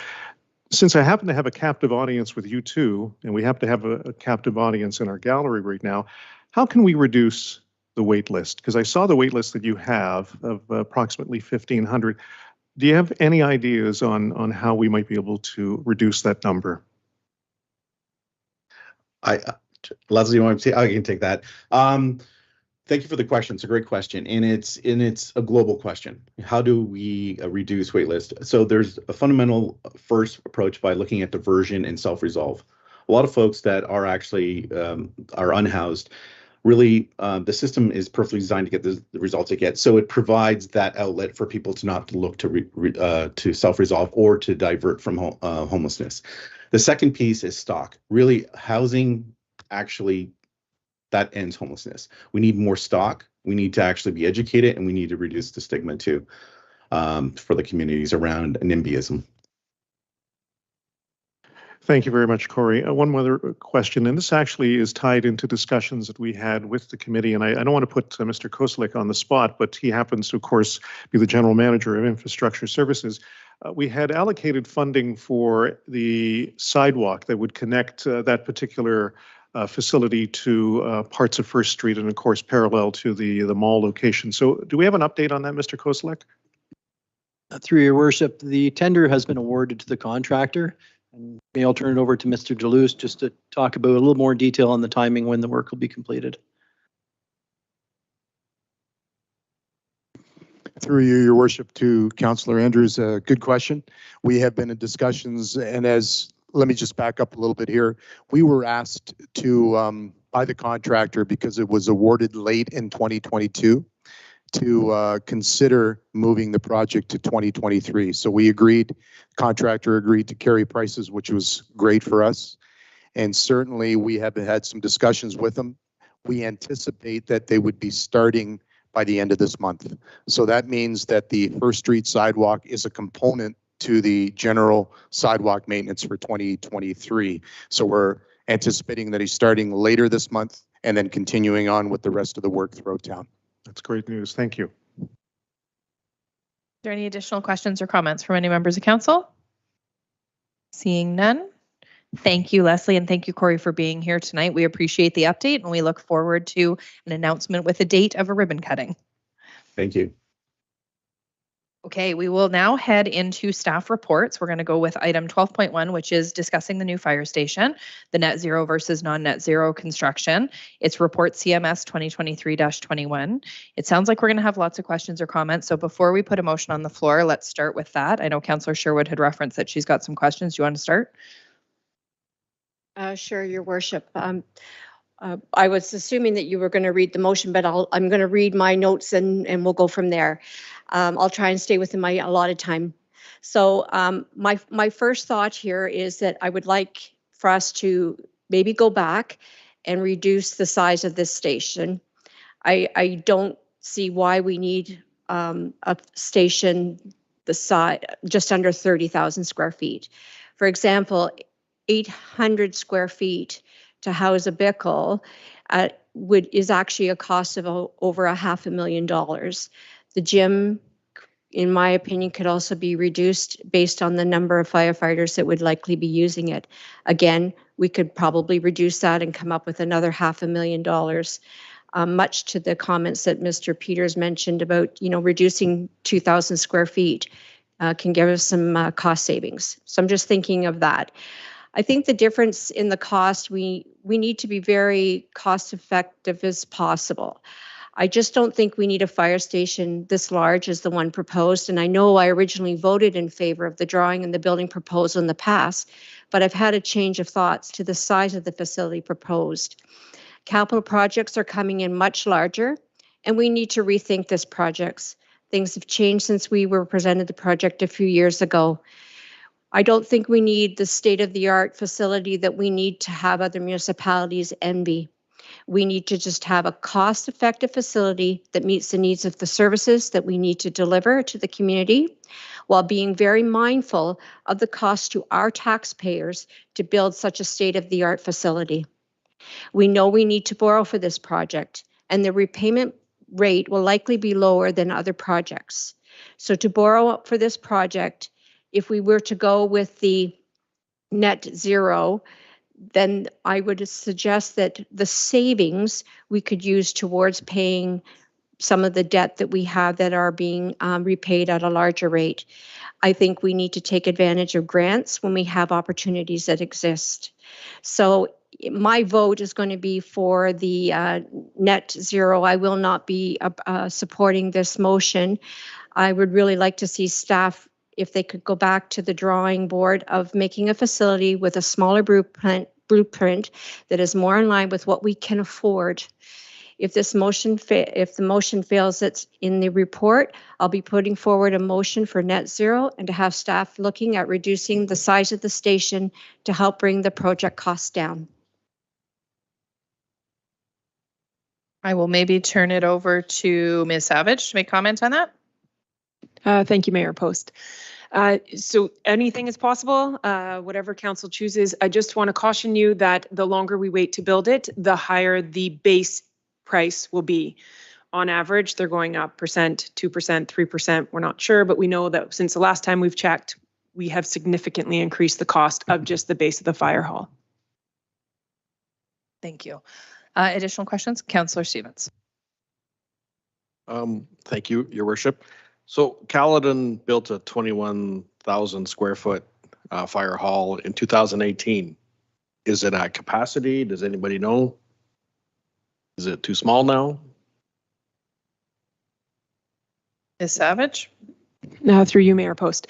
since I happen to have a captive audience with you two, and we happen to have a captive audience in our gallery right now, how can we reduce the wait list? Because I saw the wait list that you have of approximately 1,500. Do you have any ideas on how we might be able to reduce that number? Leslie, you want to say? I can take that. Thank you for the question. It's a great question, and it's a global question. How do we reduce waitlist? So there's a fundamental first approach by looking at diversion and self-resolve. A lot of folks that are actually are unhoused, really, the system is perfectly designed to get the results it gets. So it provides that outlet for people to not look to self-resolve or to divert from homelessness. The second piece is stock. Really, housing actually that ends homelessness. We need more stock. We need to actually be educated, and we need to reduce the stigma too for the communities around NIMBYism. Thank you very much, Corey. One other question, and this actually is tied into discussions that we had with the committee, and I don't want to put Mr. Koselleck on the spot, but he happens to, of course, be the General Manager of Infrastructure Services. We had allocated funding for the sidewalk that would connect that particular facility to parts of First Street and, of course, parallel to the mall location. So do we have an update on that, Mr. Koselleck? Through your worship, the tender has been awarded to the contractor. And maybe I'll turn it over to Mr. Deluce just to talk about a little more detail on the timing when the work will be completed. Through you, your worship, to Councillor Andrews, good question. We have been in discussions, and let me just back up a little bit here. We were asked to, by the contractor, because it was awarded late in 2022, to consider moving the project to 2023. So we agreed, contractor agreed to carry prices, which was great for us. And certainly we have had some discussions with them. We anticipate that they would be starting by the end of this month. So that means that the First Street sidewalk is a component to the general sidewalk maintenance for 2023. So we're anticipating that he's starting later this month and then continuing on with the rest of the work throughout town. That's great news. Thank you. Is there any additional questions or comments from any members of council? Seeing none. Thank you, Leslie, and thank you, Corey, for being here tonight. We appreciate the update, and we look forward to an announcement with a date of a ribbon cutting. Thank you. Okay, we will now head into staff reports. We're going to go with item 12.1, which is discussing the new fire station, the net zero versus non-net zero construction. It's report CMS 2023-21. It sounds like we're going to have lots of questions or comments. So before we put a motion on the floor, let's start with that. I know Councillor Sherwood had referenced that she's got some questions. Do you want to start? Sure, Your Worship. I was assuming that you were going to read the motion, but I'm going to read my notes and we'll go from there. I'll try and stay within my allotted time. So my first thought here is that I would like for us to maybe go back and reduce the size of this station. I don't see why we need a station the size just under 30,000 square feet. For example, 800 square feet to house a bickle is actually a cost of over $500,000. The gym, in my opinion, could also be reduced based on the number of firefighters that would likely be using it. Again, we could probably reduce that and come up with another $500,000. Much to the comments that Mr. Peters mentioned about, reducing 2,000 square feet can give us some cost savings. So I'm just thinking of that. I think the difference in the cost, we need to be very cost effective as possible. I just don't think we need a fire station this large as the one proposed. And I know I originally voted in favor of the drawing and the building proposal in the past, but I've had a change of thoughts to the size of the facility proposed. Capital projects are coming in much larger, and we need to rethink this projects. Things have changed since we were presented the project a few years ago. I don't think we need the state-of-the-art facility that we need to have other municipalities envy. We need to just have a cost-effective facility that meets the needs of the services that we need to deliver to the community, while being very mindful of the cost to our taxpayers to build such a state-of-the-art facility. We know we need to borrow for this project, and the repayment rate will likely be lower than other projects. So to borrow for this project, if we were to go with the net zero, then I would suggest that the savings we could use towards paying some of the debt that we have that are being repaid at a larger rate. I think we need to take advantage of grants when we have opportunities that exist. So my vote is going to be for the net zero. I will not be supporting this motion. I would really like to see staff, if they could go back to the drawing board of making a facility with a smaller blueprint that is more in line with what we can afford. If this motion, if the motion fails that's in the report, I'll be putting forward a motion for net zero and to have staff looking at reducing the size of the station to help bring the project costs down. I will maybe turn it over to Ms. Savage to make comments on that. Thank you, Mayor Post. So anything is possible, whatever council chooses. I just want to caution you that the longer we wait to build it, the higher the base price will be. On average, they're going up 2%, 3%, we're not sure, but we know that since the last time we've checked, we have significantly increased the cost of just the base of the fire hall. Thank you. Additional questions? Councillor Stevens. Thank you, Your Worship. So Caledon built a 21,000 square foot fire hall in 2018. Is it at capacity? Does anybody know? Is it too small now? Ms. Savage? Through you, Mayor Post.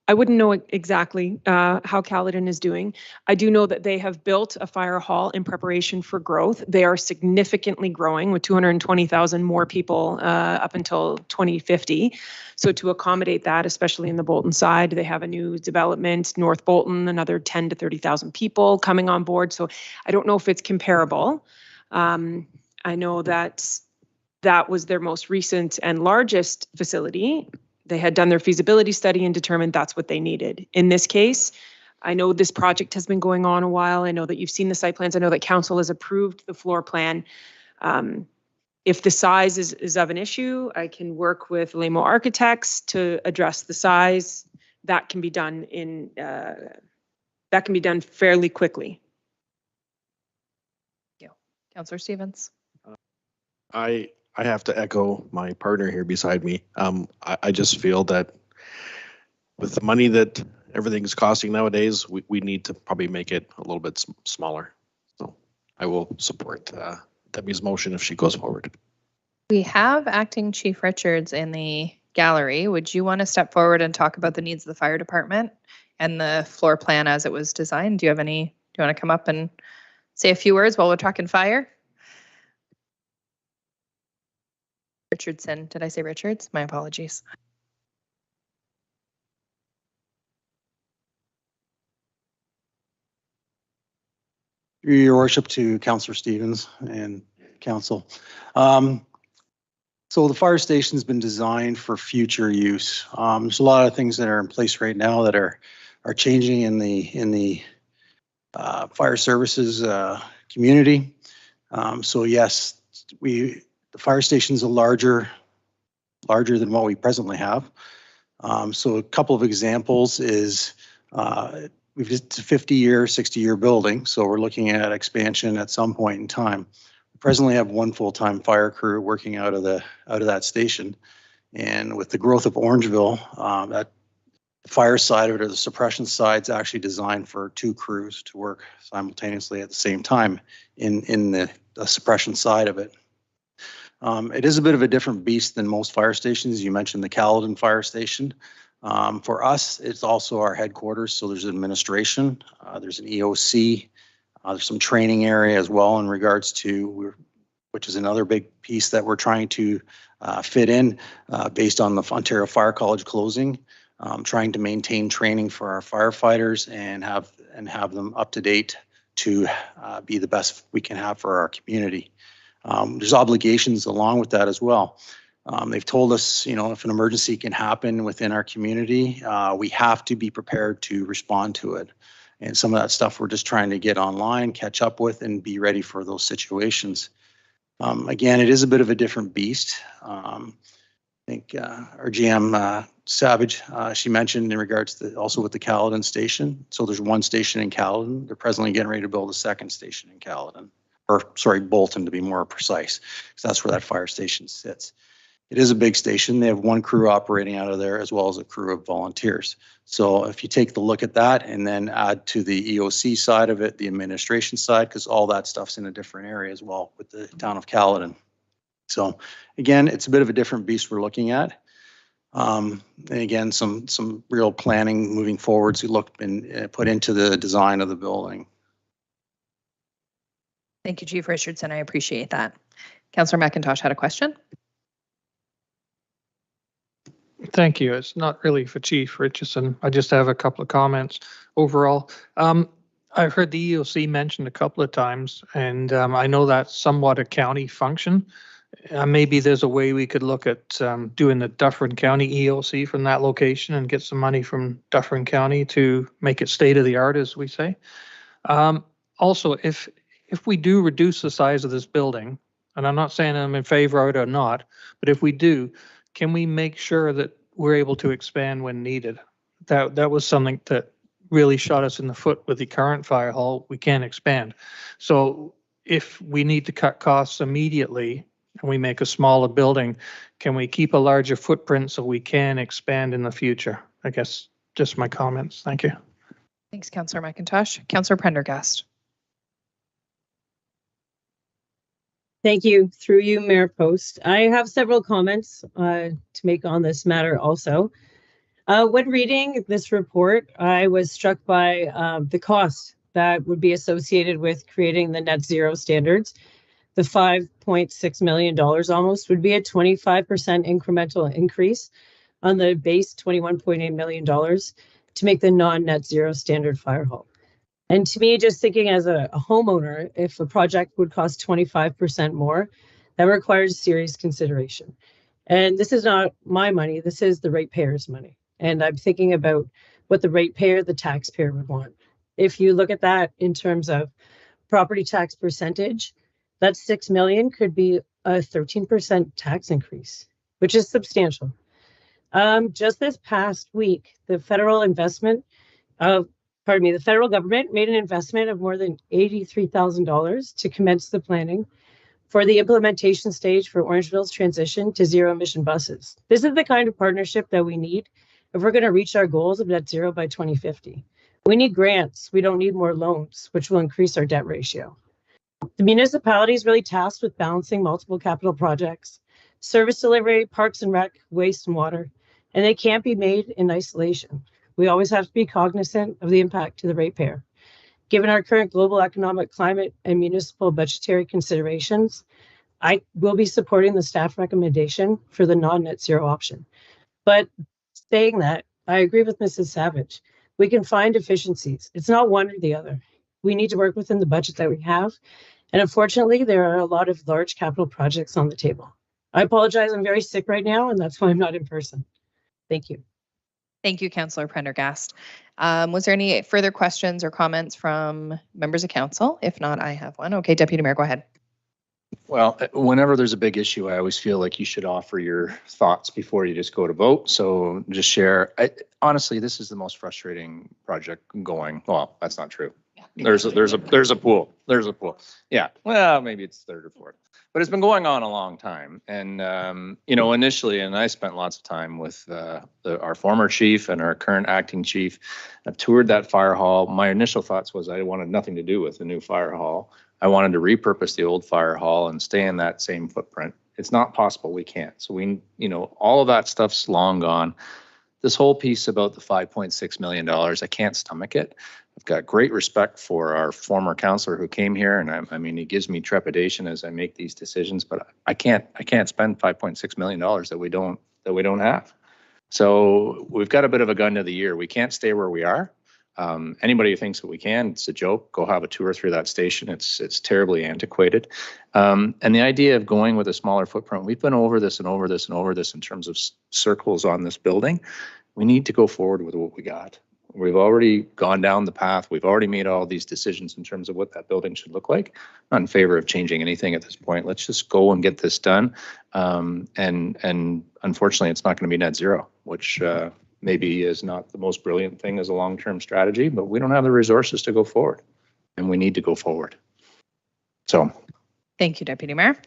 I wouldn't know exactly how Caledon is doing. I do know that they have built a fire hall in preparation for growth. They are significantly growing with 220,000 more people up until 2050. So to accommodate that, especially in the Bolton side, they have a new development, North Bolton, another 10 to 30,000 people coming on board. So I don't know if it's comparable. I know that that was their most recent and largest facility. They had done their feasibility study and determined that's what they needed. In this case, I know this project has been going on a while. I know that you've seen the site plans. I know that council has approved the floor plan. If the size is of an issue, I can work with Lamo Architects to address the size. That can be done fairly quickly. Thank you. Councillor Stevens. I have to echo my partner here beside me. I just feel that with the money that everything's costing nowadays, we need to probably make it a little bit smaller. So I will support Debbie's motion if she goes forward. We have Acting Chief Richards in the gallery. Would you want to step forward and talk about the needs of the fire department and the floor plan as it was designed? Do you want to come up and say a few words while we're talking fire? Richardson. Did I say Richards? My apologies. Your Worship, to Councillor Stevens and Council. So the fire station's been designed for future use. There's a lot of things that are in place right now that are changing in the fire services community. So yes, the fire station is larger than what we presently have. So a couple of examples is it's a 50-year, 60-year building, so we're looking at expansion at some point in time. We presently have one full-time fire crew working out of that station, and with the growth of Orangeville, that fire side of it or the suppression side is actually designed for 2 crews to work simultaneously at the same time in the suppression side of it. It is a bit of a different beast than most fire stations. You mentioned the Caledon Fire Station. For us, it's also our headquarters, so there's administration, there's an EOC, there's some training area as well in regards to, which is another big piece that we're trying to fit in based on the Ontario Fire College closing, trying to maintain training for our firefighters and have them up to date to be the best we can have for our community. There's obligations along with that as well. They've told us, you know, if an emergency can happen within our community, we have to be prepared to respond to it. And some of that stuff we're just trying to get online, catch up with, and be ready for those situations. Again, it is a bit of a different beast. I think our GM Savage, she mentioned in regards to also with the Caledon station. So there's one station in Caledon. They're presently getting ready to build a second station in Caledon, or sorry, Bolton to be more precise, because that's where that fire station sits. It is a big station. They have one crew operating out of there as well as a crew of volunteers. So if you take the look at that and then add to the EOC side of it, the administration side, because all that stuff's in a different area as well with the town of Caledon. So again, it's a bit of a different beast we're looking at. And again, some real planning moving forward to look and put into the design of the building. Thank you, Chief Richardson. I appreciate that. Councillor McIntosh had a question. Thank you. It's not really for Chief Richardson. I just have a couple of comments overall. I've heard the EOC mentioned a couple of times, and I know that's somewhat a county function. Maybe there's a way we could look at doing the Dufferin County EOC from that location and get some money from Dufferin County to make it state of the art, as we say. Also, if we do reduce the size of this building, and I'm not saying I'm in favor of it or not, but if we do, can we make sure that we're able to expand when needed? That was something that really shot us in the foot with the current fire hall. We can't expand. So if we need to cut costs immediately and we make a smaller building, can we keep a larger footprint so we can expand in the future? I guess just my comments. Thank you. Thanks, Councillor McIntosh. Councillor Prendergast. Thank you. Through you, Mayor Post. I have several comments to make on this matter also. When reading this report, I was struck by the cost that would be associated with creating the net zero standards. The $5.6 million almost would be a 25% incremental increase on the base $21.8 million to make the non-net zero standard fire hall. And to me, just thinking as a homeowner, if a project would cost 25% more, that requires serious consideration. And this is not my money, this is the ratepayers' money. And I'm thinking about what the ratepayer, the taxpayer would want. If you look at that in terms of property tax percentage, that $6 million could be a 13% tax increase, which is substantial. Just this past week, the federal government made an investment of more than $83,000 to commence the planning for the implementation stage for Orangeville's transition to zero emission buses. This is the kind of partnership that we need if we're going to reach our goals of net zero by 2050. We need grants. We don't need more loans, which will increase our debt ratio. The municipality is really tasked with balancing multiple capital projects, service delivery, parks and rec, waste and water, and they can't be made in isolation. We always have to be cognizant of the impact to the ratepayer. Given our current global economic climate and municipal budgetary considerations, I will be supporting the staff recommendation for the non-net zero option. But saying that, I agree with Mrs. Savage. We can find efficiencies. It's not one or the other. We need to work within the budget that we have. And unfortunately, there are a lot of large capital projects on the table. I apologize, I'm very sick right now, and that's why I'm not in person. Thank you. Thank you, Councillor Prendergast. Was there any further questions or comments from members of council? If not, I have one. Okay, Deputy Mayor, go ahead. Well, whenever there's a big issue, I always feel like you should offer your thoughts before you just go to vote. So just share. Honestly, this is the most frustrating project going. Well, that's not true. There's a pool. There's a pool. Yeah. Well, maybe it's third or fourth, but it's been going on a long time. And you know, initially, and I spent lots of time with our former chief and our current acting chief. I've toured that fire hall. My initial thoughts was I wanted nothing to do with the new fire hall. I wanted to repurpose the old fire hall and stay in that same footprint. It's not possible. We can't. So we, you know, all of that stuff's long gone. This whole piece about the $5.6 million, I can't stomach it. I've got great respect for our former councillor who came here, and I mean, he gives me trepidation as I make these decisions. But I can't spend $5.6 million that we don't have. So we've got a bit of a gun to the ear. We can't stay where we are. Anybody who thinks that we can, it's a joke. Go have a tour through that station. It's terribly antiquated. And the idea of going with a smaller footprint, we've been over this and over this and over this in terms of circles on this building. We need to go forward with what we got. We've already gone down the path. We've already made all these decisions in terms of what that building should look like. I'm not in favor of changing anything at this point. Let's just go and get this done. And unfortunately, it's not going to be net zero, which maybe is not the most brilliant thing as a long-term strategy, but we don't have the resources to go forward, and we need to go forward. So. Thank you, Deputy Mayor.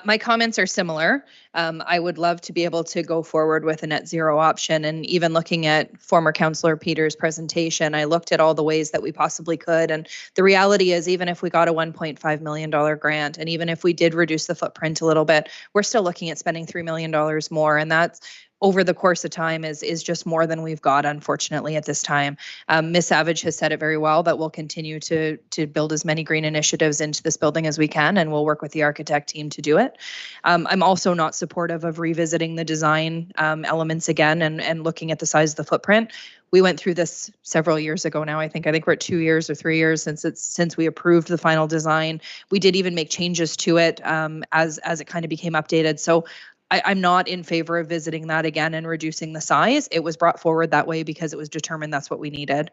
My comments are similar. I would love to be able to go forward with a net zero option. And even looking at former Councillor Peters' presentation, I looked at all the ways that we possibly could. And the reality is, even if we got a $1.5 million grant, and even if we did reduce the footprint a little bit, we're still looking at spending $3 million more. And that's over the course of time is just more than we've got, unfortunately, at this time. Ms. Savage has said it very well, that we'll continue to build as many green initiatives into this building as we can, and we'll work with the architect team to do it. I'm also not supportive of revisiting the design elements again and looking at the size of the footprint. We went through this several years ago now. I think we're at 2 years or 3 years since we approved the final design. We did even make changes to it as it kind of became updated. So I'm not in favor of visiting that again and reducing the size. It was brought forward that way because it was determined that's what we needed.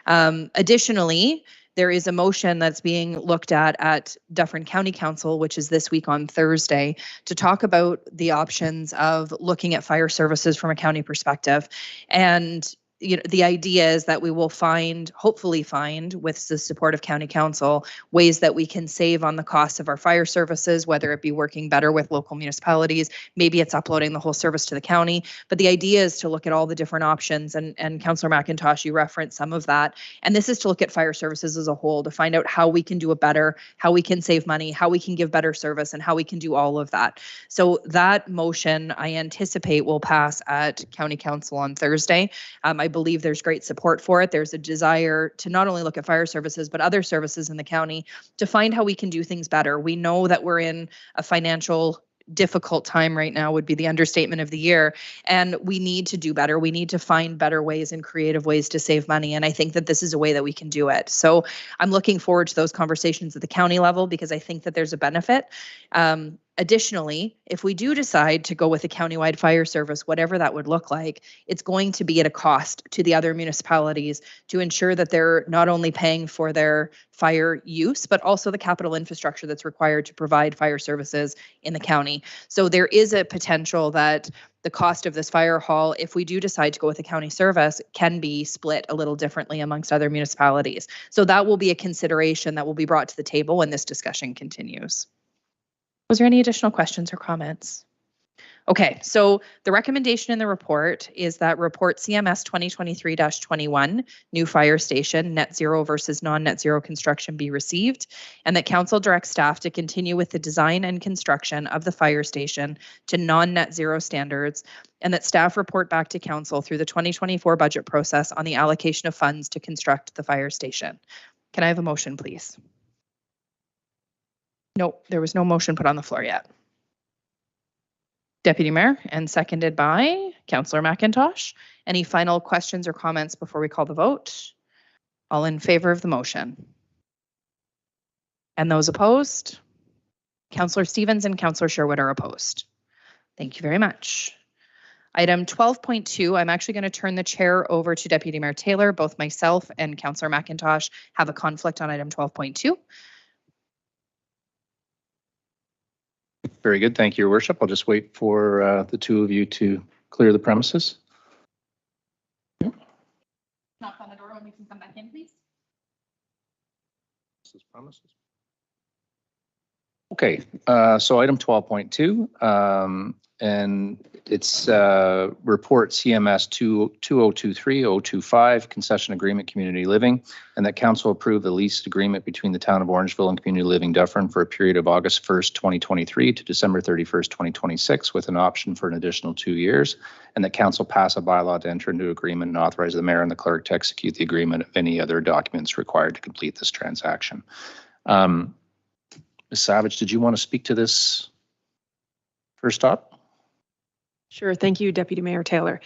Additionally, there is a motion that's being looked at Dufferin County Council, which is this week on Thursday, to talk about the options of looking at fire services from a county perspective. And the idea is that we will hopefully find, with the support of County Council, ways that we can save on the cost of our fire services, whether it be working better with local municipalities, maybe it's uploading the whole service to the county. But the idea is to look at all the different options, and Councillor McIntosh, you referenced some of that. And this is to look at fire services as a whole, to find out how we can do it better, how we can save money, how we can give better service, and how we can do all of that. So that motion, I anticipate, will pass at County Council on Thursday. I believe there's great support for it. There's a desire to not only look at fire services, but other services in the county to find how we can do things better. We know that we're in a financial difficult time right now, would be the understatement of the year. And we need to do better. We need to find better ways and creative ways to save money. And I think that this is a way that we can do it. So I'm looking forward to those conversations at the county level, because I think that there's a benefit. Additionally, if we do decide to go with a countywide fire service, whatever that would look like, it's going to be at a cost to the other municipalities to ensure that they're not only paying for their fire use, but also the capital infrastructure that's required to provide fire services in the county. So there is a potential that the cost of this fire hall, if we do decide to go with a county service, can be split a little differently amongst other municipalities. So that will be a consideration that will be brought to the table when this discussion continues. Was there any additional questions or comments? Okay, so the recommendation in the report is that report CMS 2023-21, new fire station, net zero versus non-net zero construction, be received, and that council directs staff to continue with the design and construction of the fire station to non-net zero standards, and that staff report back to council through the 2024 budget process on the allocation of funds to construct the fire station. Can I have a motion, please? No, there was no motion put on the floor yet. Deputy Mayor, and seconded by Councillor McIntosh. Any final questions or comments before we call the vote? All in favor of the motion? And those opposed? Councillor Stevens and Councillor Sherwood are opposed. Thank you very much. Item 12.2, I'm actually going to turn the chair over to Deputy Mayor Taylor. Both myself and Councillor McIntosh have a conflict on item 12.2. Very good. Thank you, Your Worship. I'll just wait for the two of you to clear the premises. Knock on the door when we can come back in, please. This is premises. Okay, so item 12.2, and it's report CMS 2023-025, concession agreement community living, and that council approved the lease agreement between the town of Orangeville and Community Living Dufferin for a period of August 1st, 2023 to December 31st, 2026, with an option for an additional 2 years, and that council pass a bylaw to enter into agreement and authorize the mayor and the clerk to execute the agreement of any other documents required to complete this transaction. Ms. Savage, did you want to speak to this first up? Sure. Thank you, Deputy Mayor Taylor.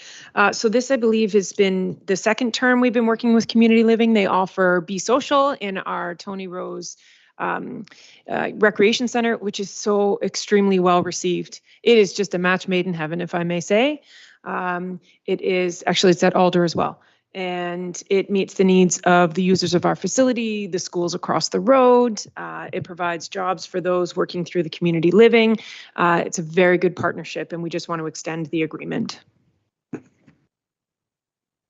So this, I believe, has been the second term we've been working with Community Living. They offer Be Social in our Tony Rose Recreation Center, which is so extremely well received. It is just a match made in heaven, if I may say. It is actually, it's at Alder as well. And it meets the needs of the users of our facility, the schools across the road. It provides jobs for those working through the community living. It's a very good partnership, and we just want to extend the agreement. Very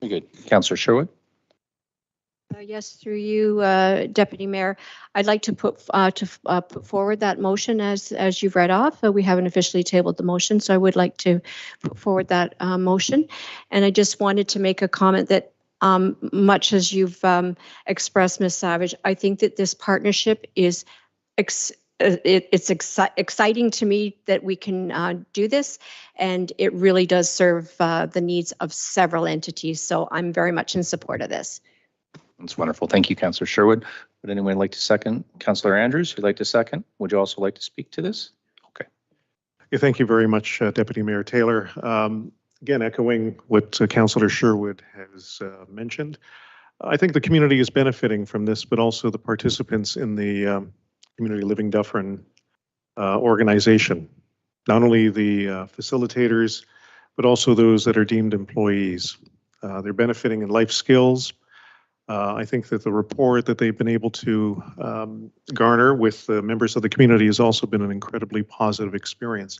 good. Councillor Sherwood? Yes, through you, Deputy Mayor. I'd like to put forward that motion as you've read off. We haven't officially tabled the motion, so I would like to put forward that motion. And I just wanted to make a comment that much as you've expressed, Ms. Savage, I think that this partnership is exciting to me that we can do this, and it really does serve the needs of several entities. So I'm very much in support of this. That's wonderful. Thank you, Councillor Sherwood. Would anyone like to second? Councillor Andrews, you'd like to second? Would you also like to speak to this? Okay. Yeah, thank you very much, Deputy Mayor Taylor. Again, echoing what Councillor Sherwood has mentioned, I think the community is benefiting from this, but also the participants in the Community Living Dufferin organization. Not only the facilitators, but also those that are deemed employees. They're benefiting in life skills. I think that the rapport that they've been able to garner with the members of the community has also been an incredibly positive experience.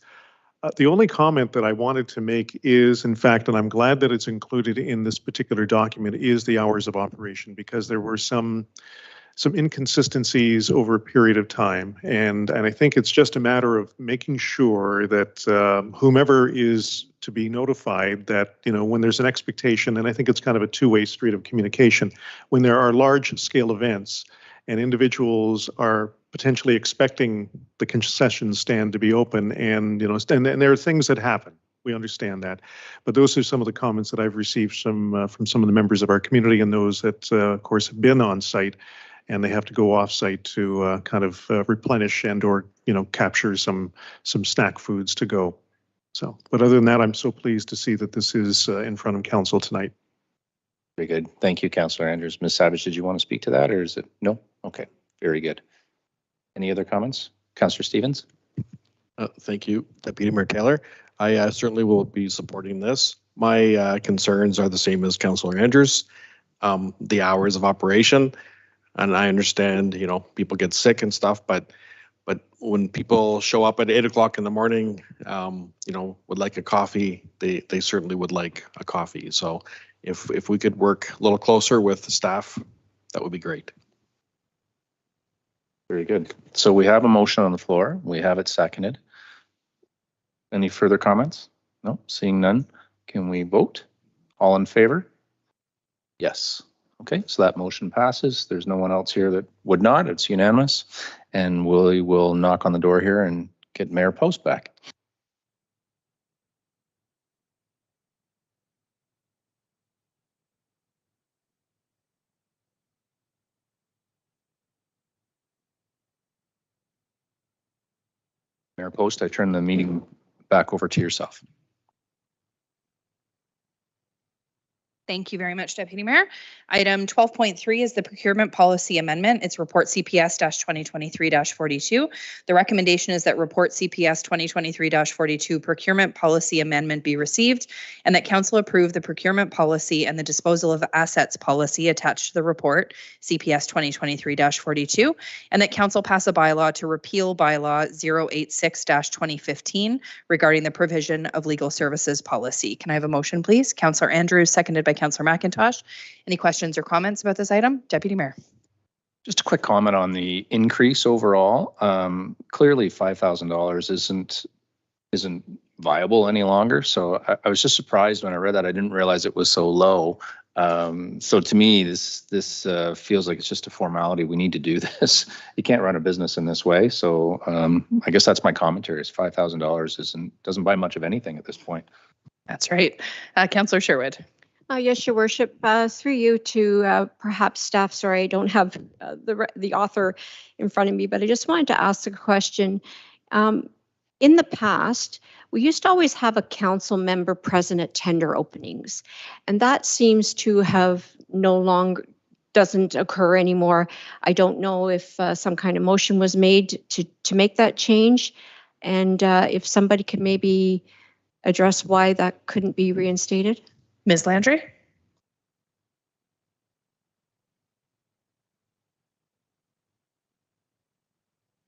The only comment that I wanted to make is, in fact, and I'm glad that it's included in this particular document, is the hours of operation, because there were some inconsistencies over a period of time. And I think it's just a matter of making sure that whomever is to be notified that, you know, when there's an expectation, and I think it's kind of a two-way street of communication, when there are large scale events and individuals are potentially expecting the concession stand to be open, and, you know, and there are things that happen. We understand that. But those are some of the comments that I've received from some of the members of our community, and those that, of course, have been on site, and they have to go off site to kind of replenish and or, you know, capture some snack foods to go. So, but other than that, I'm so pleased to see that this is in front of council tonight. Very good. Thank you, Councillor Andrews. Ms. Savage, did you want to speak to that, or is it no? Okay, very good. Any other comments? Councillor Stevens? Thank you, Deputy Mayor Taylor. I certainly will be supporting this. My concerns are the same as Councillor Andrews. The hours of operation, and I understand, you know, people get sick and stuff, but when people show up at 8 o'clock in the morning, you know, would like a coffee, they certainly would like a coffee. So if we could work a little closer with the staff, that would be great. Very good. So we have a motion on the floor. We have it seconded. Any further comments? No, seeing none. Can we vote? All in favor? Yes. Okay, so that motion passes. There's no one else here that would not. It's unanimous. And we will knock on the door here and get Mayor Post back. Mayor Post, I turn the meeting back over to yourself. Thank you very much, Deputy Mayor. Item 12.3 is the procurement policy amendment. It's report CPS-2023-42. The recommendation is that report CPS-2023-42 procurement policy amendment be received, and that council approve the procurement policy and the disposal of assets policy attached to the report CPS-2023-42, and that council pass a bylaw to repeal bylaw 086-2015 regarding the provision of legal services policy. Can I have a motion, please? Councillor Andrews, seconded by Councillor McIntosh. Any questions or comments about this item? Deputy Mayor. Just a quick comment on the increase overall. Clearly $5,000 isn't viable any longer. So I was just surprised when I read that. I didn't realize it was so low. So to me, this feels like it's just a formality. We need to do this. You can't run a business in this way. So I guess that's my commentary. Is $5,000 doesn't buy much of anything at this point. That's right. Councillor Sherwood. Yes, Your Worship, through you to perhaps staff. Sorry, I don't have the author in front of me, but I just wanted to ask a question. in the past, we used to always have a council member present at tender openings, and that seems to have doesn't occur anymore. I don't know if some kind of motion was made to make that change, and if somebody could maybe address why that couldn't be reinstated. Ms. Landry?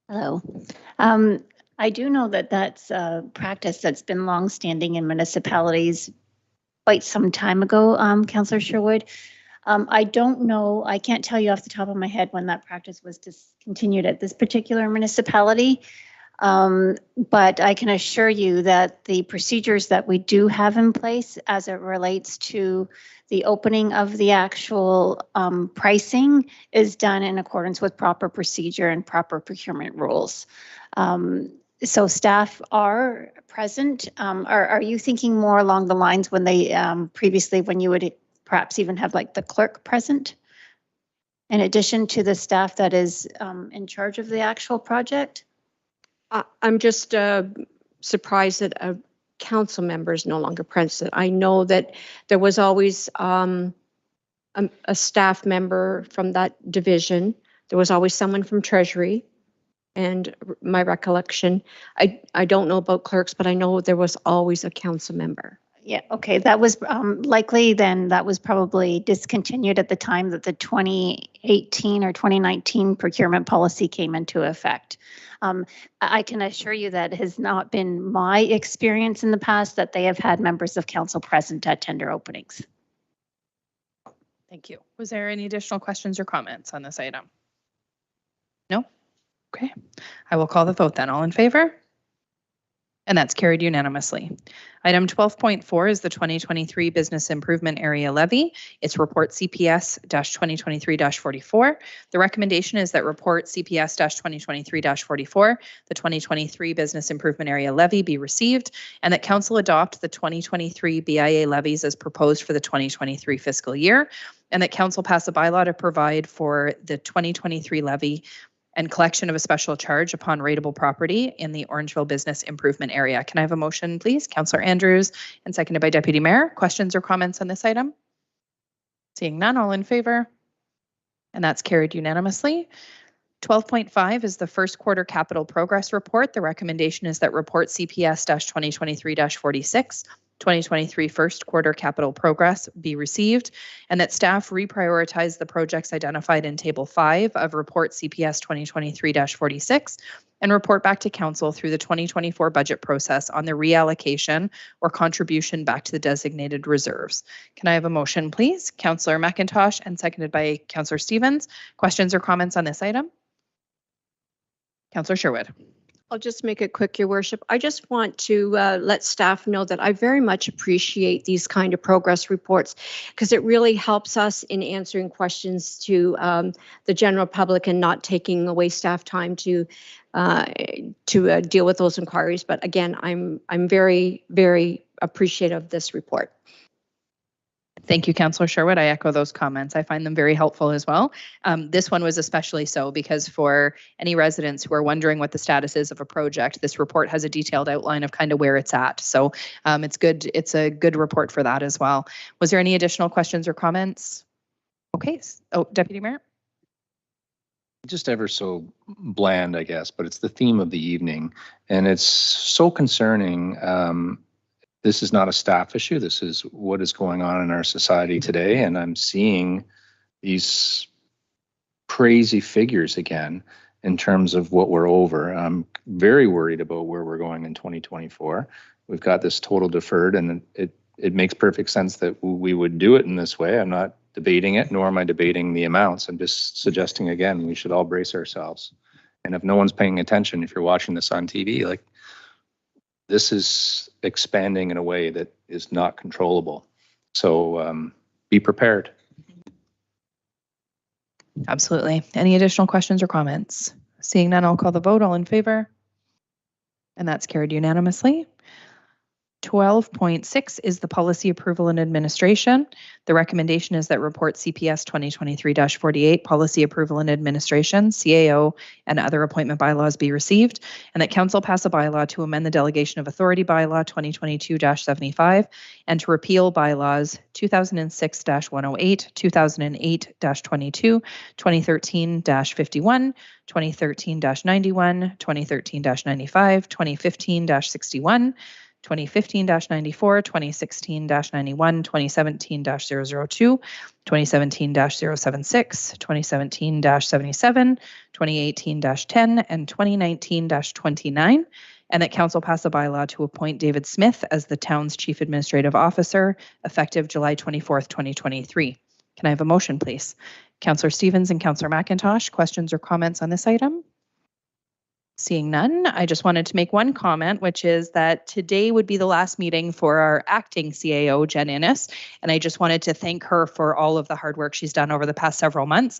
Hello. I do know that that's a practice that's been longstanding in municipalities quite some time ago, Councillor Sherwood. I don't know, I can't tell you off the top of my head when that practice was discontinued at this particular municipality. But I can assure you that the procedures that we do have in place as it relates to the opening of the actual pricing is done in accordance with proper procedure and proper procurement rules. So staff are present. Are you thinking more along the lines when they previously, when you would perhaps even have like the clerk present in addition to the staff that is in charge of the actual project? I'm just surprised that a council member is no longer present. I know that there was always a staff member from that division. There was always someone from Treasury. And my recollection, I don't know about clerks, but I know there was always a council member. Yeah, okay, that was likely then that was probably discontinued at the time that the 2018 or 2019 procurement policy came into effect. I can assure you that has not been my experience in the past that they have had members of council present at tender openings. Thank you. Was there any additional questions or comments on this item? No? Okay, I will call the vote then. All in favor? And that's carried unanimously. Item 12.4 is the 2023 Business Improvement Area Levy. It's report CPS-2023-44. The recommendation is that report CPS-2023-44, the 2023 Business Improvement Area Levy, be received, and that council adopt the 2023 BIA levies as proposed for the 2023 fiscal year, and that council pass a bylaw to provide for the 2023 levy and collection of a special charge upon rateable property in the Orangeville Business Improvement Area. Can I have a motion, please? Councillor Andrews, and seconded by Deputy Mayor. Questions or comments on this item? Seeing none, all in favor? And that's carried unanimously. 12.5 is the first quarter capital progress report. The recommendation is that report CPS-2023-46, 2023 first quarter capital progress, be received, and that staff reprioritize the projects identified in Table 5 of report CPS 2023-46 and report back to council through the 2024 budget process on the reallocation or contribution back to the designated reserves. Can I have a motion, please? Councillor McIntosh, and seconded by Councillor Stevens. Questions or comments on this item? Councillor Sherwood. I'll just make it quick, Your Worship. I just want to let staff know that I very much appreciate these kind of progress reports because it really helps us in answering questions to the general public and not taking away staff time to deal with those inquiries. But again, I'm very, very appreciative of this report. Thank you, Councillor Sherwood. I echo those comments. I find them very helpful as well. This one was especially so because for any residents who are wondering what the status is of a project, this report has a detailed outline of kind of where it's at. So it's good. It's a good report for that as well. Was there any additional questions or comments? Okay. Oh, Deputy Mayor. Just ever so bland, I guess, but it's the theme of the evening, and it's so concerning. This is not a staff issue. This is what is going on in our society today. And I'm seeing these crazy figures again in terms of what we're over. I'm very worried about where we're going in 2024. We've got this total deferred, and it makes perfect sense that we would do it in this way. I'm not debating it, nor am I debating the amounts. I'm just suggesting, again, we should all brace ourselves. And if no one's paying attention, if you're watching this on TV, like, this is expanding in a way that is not controllable. So be prepared. Absolutely. Any additional questions or comments? Seeing none, I'll call the vote. All in favor? And that's carried unanimously. 12.6 is the policy approval and administration. The recommendation is that report CPS 2023-48, policy approval and administration, CAO, and other appointment bylaws be received, and that council pass a bylaw to amend the delegation of authority bylaw 2022-75 and to repeal bylaws 2006-108, 2008-22, 2013-51, 2013-91, 2013-95, 2015-61, 2015-94, 2016-91, 2017-002, 2017-076, 2017-77, 2018-10, and 2019-29, and that council pass a bylaw to appoint David Smith as the town's chief administrative officer effective July 24th, 2023. Can I have a motion, please? Councillor Stevens and Councillor McIntosh, questions or comments on this item? Seeing none, I just wanted to make one comment, which is that today would be the last meeting for our acting CAO, Jen Innes, and I just wanted to thank her for all of the hard work she's done over the past several months.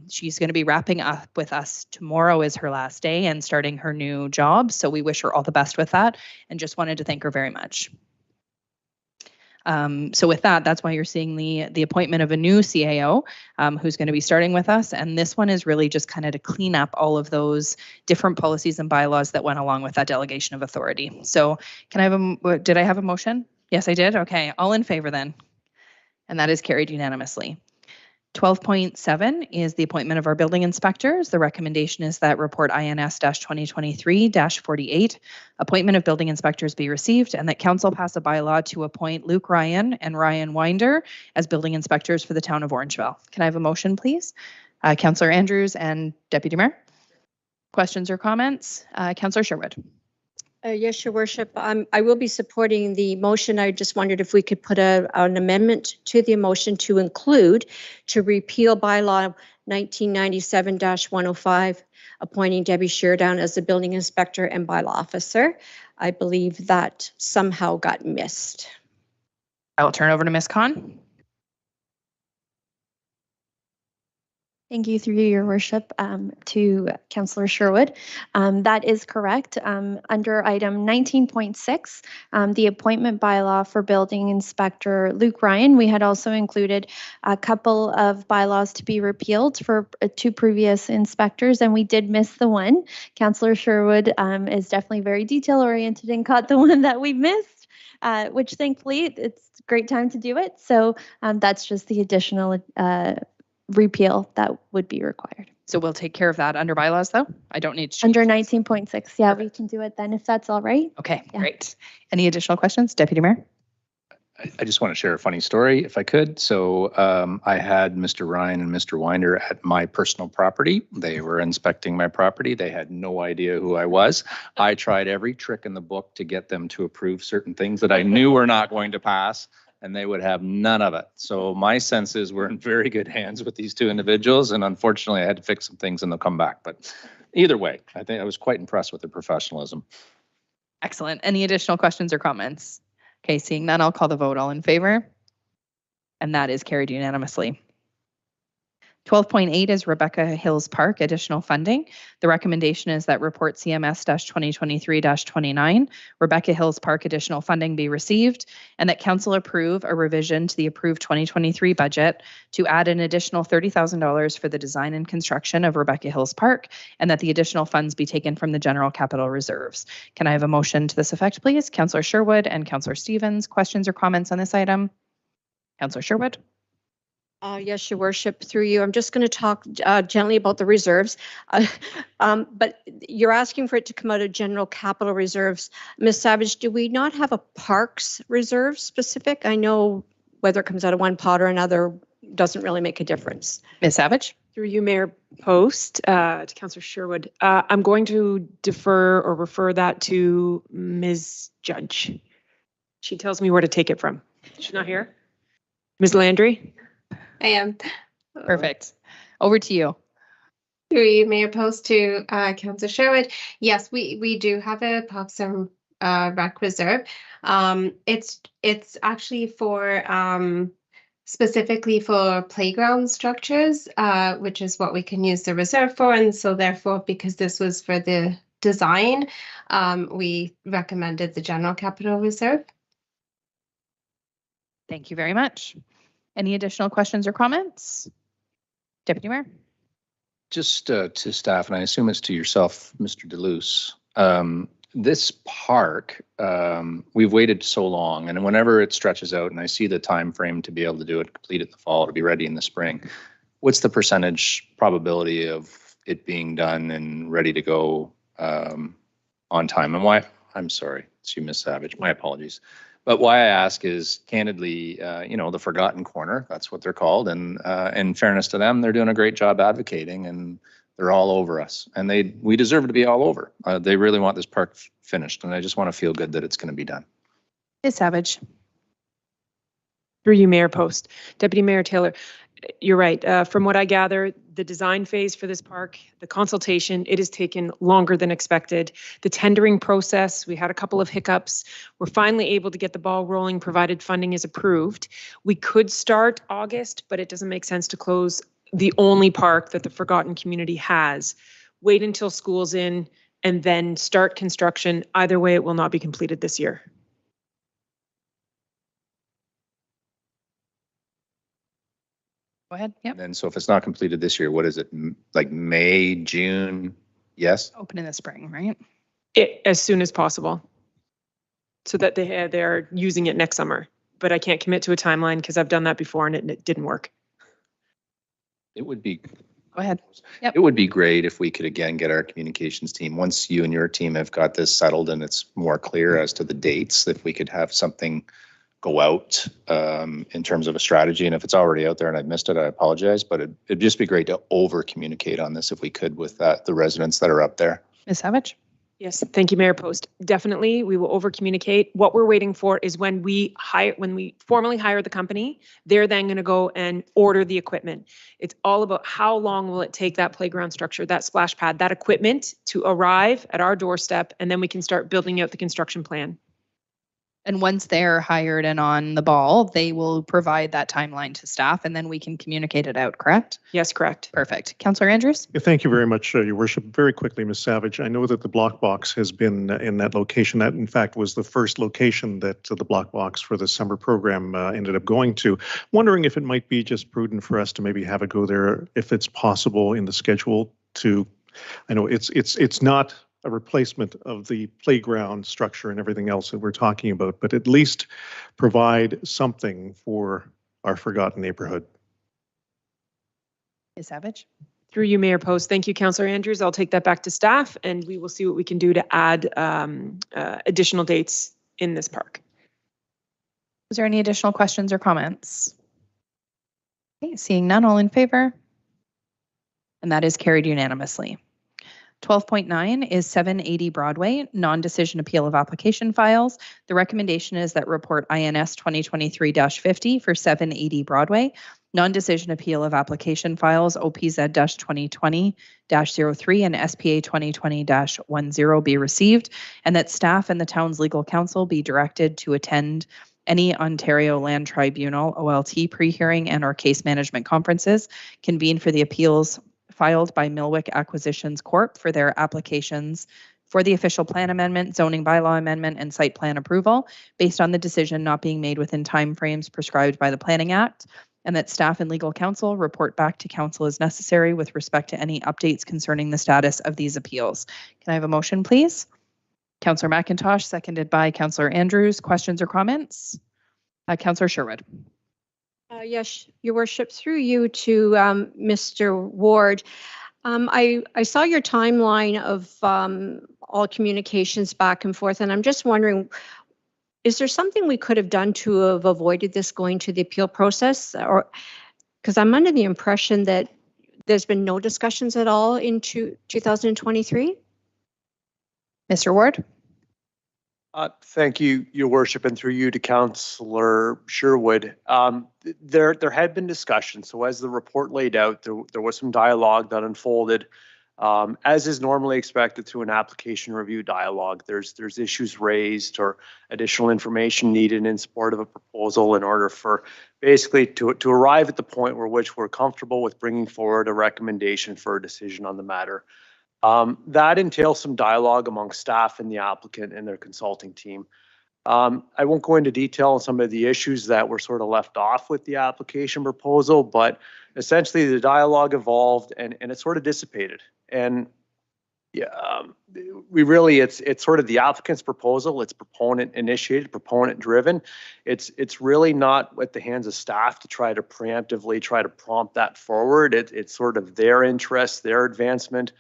She's going to be wrapping up with us tomorrow is her last day and starting her new job, so we wish her all the best with that and just wanted to thank her very much. So with that, that's why you're seeing the appointment of a new CAO who's going to be starting with us. And this one is really just kind of to clean up all of those different policies and bylaws that went along with that delegation of authority. So can I have did I have a motion? Yes, I did. Okay, all in favor then. And that is carried unanimously. 12.7 is the appointment of our building inspectors. The recommendation is that report INS-2023-48, appointment of building inspectors be received, and that council pass a bylaw to appoint Luke Ryan and Ryan Winder as building inspectors for the town of Orangeville. Can I have a motion, please? Councillor Andrews and Deputy Mayor. Questions or comments? Councillor Sherwood. Yes, Your Worship. I will be supporting the motion. I just wondered if we could put an amendment to the motion to include to repeal bylaw 1997-105, appointing Debbie Sheardown as the building inspector and bylaw officer. I believe that somehow got missed. I will turn over to Ms. Khan. Thank you, through Your Worship, to Councillor Sherwood. That is correct. Under item 19.6, the appointment bylaw for building inspector Luke Ryan, we had also included a couple of bylaws to be repealed for two previous inspectors, and we did miss the one. Councillor Sherwood is definitely very detail oriented and caught the one that we missed, which thankfully it's a great time to do it. So that's just the additional repeal that would be required. So we'll take care of that under bylaws though? I don't need to under 19.6. Yeah, we can do it then if that's all right. Okay, yeah. Great. Any additional questions, Deputy Mayor? I just want to share a funny story if I could. So I had Mr. Ryan and Mr. Winder at my personal property. They were inspecting my property. They had no idea who I was. I tried every trick in the book to get them to approve certain things that I knew were not going to pass, and they would have none of it. So my sense is we're in very good hands with these two individuals, and unfortunately I had to fix some things and they'll come back. But either way, I think I was quite impressed with their professionalism. Excellent. Any additional questions or comments? Okay, seeing none, I'll call the vote. All in favor? And that is carried unanimously. 12.8 is Rebecca Hills Park additional funding. The recommendation is that report CMS-2023-29, Rebecca Hills Park additional funding be received, and that council approve a revision to the approved 2023 budget to add an additional $30,000 for the design and construction of Rebecca Hills Park, and that the additional funds be taken from the general capital reserves. Can I have a motion to this effect, please? Councillor Sherwood and Councillor Stevens, questions or comments on this item? Councillor Sherwood. Yes, Your Worship, through you. I'm just going to talk gently about the reserves, but you're asking for it to come out of general capital reserves. Ms. Savage, do we not have a parks reserve specific? I know whether it comes out of one pot or another doesn't really make a difference. Ms. Savage? Through you, Mayor Post, to Councillor Sherwood. I'm going to defer or refer that to Ms. Judge. She tells me where to take it from. She's not here. Ms. Landry? I am. Perfect. Over to you. Through you, Mayor Post, to Councillor Sherwood. Yes, we do have a Parks and Rec reserve. It's actually for specifically for playground structures, which is what we can use the reserve for. And so therefore, because this was for the design, we recommended the general capital reserve. Thank you very much. Any additional questions or comments? Deputy Mayor. Just to staff, and I assume it's to yourself, Mr. DeLuce. This park, we've waited so long, and whenever it stretches out, and I see the time frame to be able to do it, complete it in the fall, to be ready in the spring. What's the percentage probability of it being done and ready to go on time? And why? I'm sorry, it's you, Ms. Savage. My apologies. But why I ask is, candidly, the forgotten corner, that's what they're called. And in fairness to them, they're doing a great job advocating, and they're all over us. And we deserve to be all over. They really want this park finished, and I just want to feel good that it's going to be done. Ms. Savage. Through you, Mayor Post. Deputy Mayor Taylor, you're right. From what I gather, the design phase for this park, the consultation, it has taken longer than expected. The tendering process, we had a couple of hiccups. We're finally able to get the ball rolling provided funding is approved. We could start August, but it doesn't make sense to close the only park that the forgotten community has. Wait until school's in and then start construction. Either way, it will not be completed this year. Go ahead. Yep. And then, so if it's not completed this year, what is it? Like May, June? Yes? Open in the spring, right? As soon as possible, so that they're using it next summer. But I can't commit to a timeline because I've done that before and it didn't work. It would be. Go ahead. Yep. It would be great if we could again get our communications team, once you and your team have got this settled and it's more clear as to the dates, if we could have something go out in terms of a strategy. And if it's already out there and I've missed it, I apologize, but it'd just be great to over communicate on this if we could with the residents that are up there. Ms. Savage. Yes, thank you, Mayor Post. Definitely, we will over communicate. What we're waiting for is when we formally hire the company, they're then going to go and order the equipment. It's all about how long will it take that playground structure, that splash pad, that equipment to arrive at our doorstep, and then we can start building out the construction plan. And once they're hired and on the ball, they will provide that timeline to staff, and then we can communicate it out, correct? Yes, correct. Perfect. Councillor Andrews? Yeah, thank you very much, Your Worship. Very quickly, Ms. Savage, I know that the block box has been in that location. That, in fact, was the first location that the block box for the summer program ended up going to. Wondering if it might be just prudent for us to maybe have it go there, if it's possible in the schedule to, I know it's not a replacement of the playground structure and everything else that we're talking about, but at least provide something for our forgotten neighborhood. Ms. Savage. Through you, Mayor Post. Thank you, Councillor Andrews. I'll take that back to staff and we will see what we can do to add additional dates in this park. Is there any additional questions or comments? Okay, seeing none, all in favor? And that is carried unanimously. 12.9 is 780 Broadway, non-decision appeal of application files. The recommendation is that report INS 2023-50 for 780 Broadway, non-decision appeal of application files OPZ-2020-03 and SPA 2020-10 be received, and that staff and the town's legal counsel be directed to attend any Ontario Land Tribunal OLT pre-hearing and or case management conferences convened for the appeals filed by Millwick Acquisitions Corp. For their applications for the official plan amendment, zoning bylaw amendment, and site plan approval based on the decision not being made within timeframes prescribed by the Planning Act, and that staff and legal counsel report back to council as necessary with respect to any updates concerning the status of these appeals. Can I have a motion, please? Councillor McIntosh, seconded by Councillor Andrews. Questions or comments? Councillor Sherwood. Yes, Your Worship, through you to Mr. Ward. I saw your timeline of all communications back and forth, and I'm just wondering, is there something we could have done to have avoided this going to the appeal process? Or because I'm under the impression that there's been no discussions at all in 2023? Mr. Ward? Thank you, Your Worship, and through you to Councillor Sherwood. There had been discussions. So as the report laid out, there was some dialogue that unfolded. As is normally expected through an application review dialogue, there's issues raised or additional information needed in support of a proposal in order for basically to arrive at the point where which we're comfortable with bringing forward a recommendation for a decision on the matter. That entails some dialogue among staff and the applicant and their consulting team. I won't go into detail on some of the issues that were sort of left off with the application proposal, but essentially the dialogue evolved and it sort of dissipated. And yeah, it's sort of the applicant's proposal. It's proponent initiated, proponent driven. It's really not at the hands of staff to try to preemptively try to prompt that forward. It's sort of their interest, their advancement,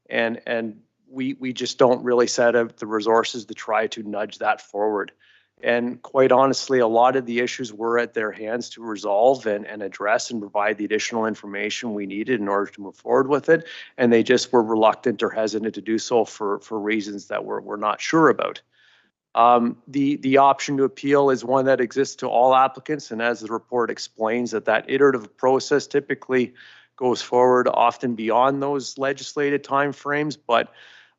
and we just don't really set up the resources to try to nudge that forward. And quite honestly, a lot of the issues were at their hands to resolve and address and provide the additional information we needed in order to move forward with it. And they just were reluctant or hesitant to do so for reasons that we're not sure about. The option to appeal is one that exists to all applicants. And as the report explains, that iterative process typically goes forward often beyond those legislated timeframes, but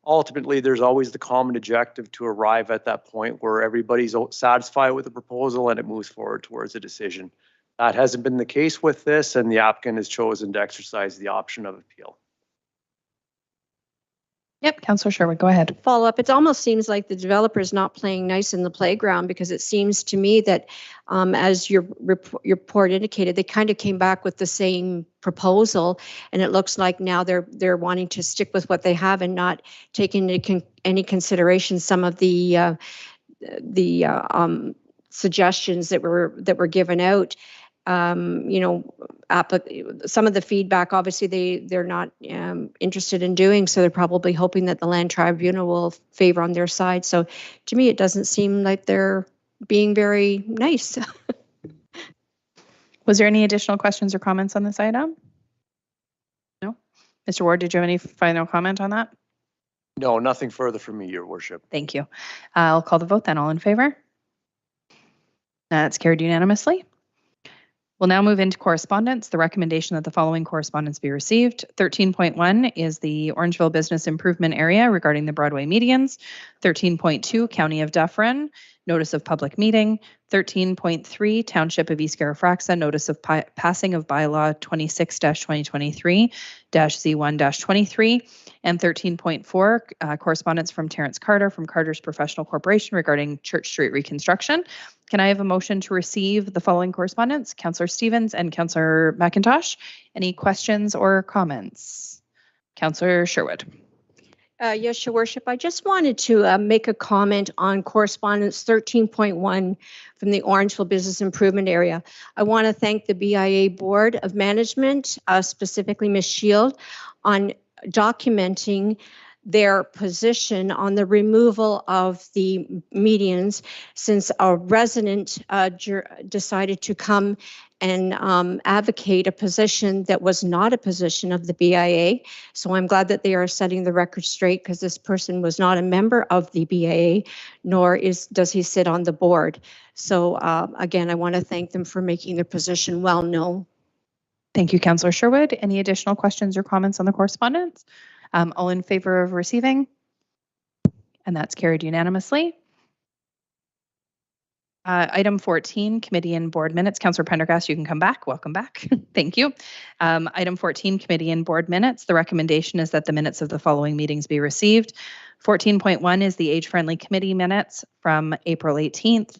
ultimately, there's always the common objective to arrive at that point where everybody's satisfied with the proposal and it moves forward towards a decision. That hasn't been the case with this, and the applicant has chosen to exercise the option of appeal. Yep, Councillor Sherwood, go ahead. Follow up. It almost seems like the developer is not playing nice in the playground, because it seems to me that, as your report indicated, they kind of came back with the same proposal, and it looks like now they're wanting to stick with what they have and not take into any consideration some of the suggestions that were given out. You know, some of the feedback, obviously they're not interested in doing, so they're probably hoping that the land tribunal will favor on their side. So to me, it doesn't seem like they're being very nice. Was there any additional questions or comments on this item? No? Mr. Ward, did you have any final comment on that? No, nothing further from me, Your Worship. Thank you. I'll call the vote then. All in favor? That's carried unanimously. We'll now move into correspondence. The recommendation that the following correspondence be received. 13.1 is the Orangeville Business Improvement Area regarding the Broadway medians. 13.2, County of Dufferin, notice of public meeting. 13.3, Township of East Garifraxa, notice of passing of bylaw 26-2023-Z1-23. And 13.4, correspondence from Terrence Carter from Carter's Professional Corporation regarding Church Street reconstruction. Can I have a motion to receive the following correspondence? Councillor Stevens and Councillor McIntosh. Any questions or comments? Councillor Sherwood. Yes, Your Worship. I just wanted to make a comment on correspondence 13.1 from the Orangeville Business Improvement Area. I want to thank the BIA Board of Management, specifically Ms. Shield, on documenting their position on the removal of the medians, since a resident decided to come and advocate a position that was not a position of the BIA. So I'm glad that they are setting the record straight, because this person was not a member of the BIA, nor does he sit on the board. So again, I want to thank them for making their position well known. Thank you, Councillor Sherwood. Any additional questions or comments on the correspondence? All in favor of receiving? And that's carried unanimously. Item 14, committee and board minutes. Councillor Prendergast, you can come back. Welcome back. Thank you. Item 14, committee and board minutes. The recommendation is that the minutes of the following meetings be received. 14.1 is the age-friendly committee minutes from April 18th.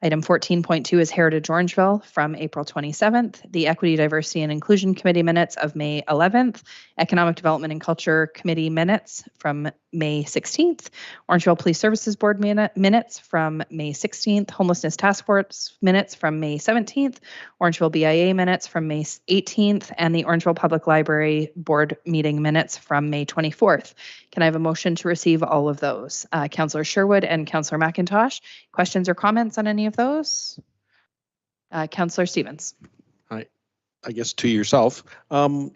Item 14.2 is Heritage Orangeville from April 27th, the Equity, Diversity and Inclusion Committee minutes of May 11th, Economic Development and Culture Committee minutes from May 16th, Orangeville Police Services Board minutes from May 16th, Homelessness Task Force minutes from May 17th, Orangeville BIA minutes from May 18th, and the Orangeville Public Library Board meeting minutes from May 24th. Can I have a motion to receive all of those? Councillor Sherwood and Councillor McIntosh, questions or comments on any of those? Councillor Stevens. I guess to yourself, how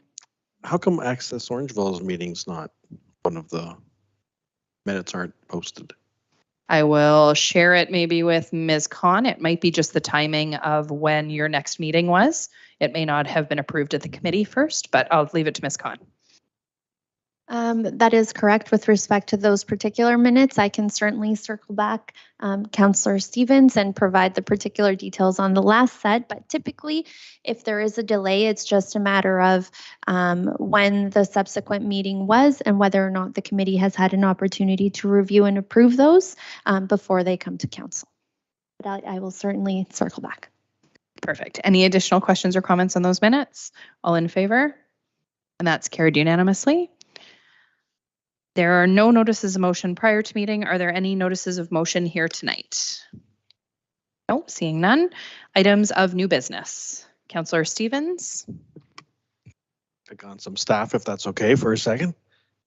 come Access Orangeville's meeting's not one of the minutes aren't posted? I will share it maybe with Ms. Khan. It might be just the timing of when your next meeting was. It may not have been approved at the committee first, but I'll leave it to Ms. Khan. That is correct with respect to those particular minutes. I can certainly circle back, Councillor Stevens, and provide the particular details on the last set. But typically, if there is a delay, it's just a matter of when the subsequent meeting was and whether or not the committee has had an opportunity to review and approve those before they come to council. But I will certainly circle back. Perfect. Any additional questions or comments on those minutes? All in favor? And that's carried unanimously. There are no notices of motion prior to meeting. Are there any notices of motion here tonight? Nope, seeing none. Items of new business. Councillor Stevens. Pick on some staff if that's okay for a second.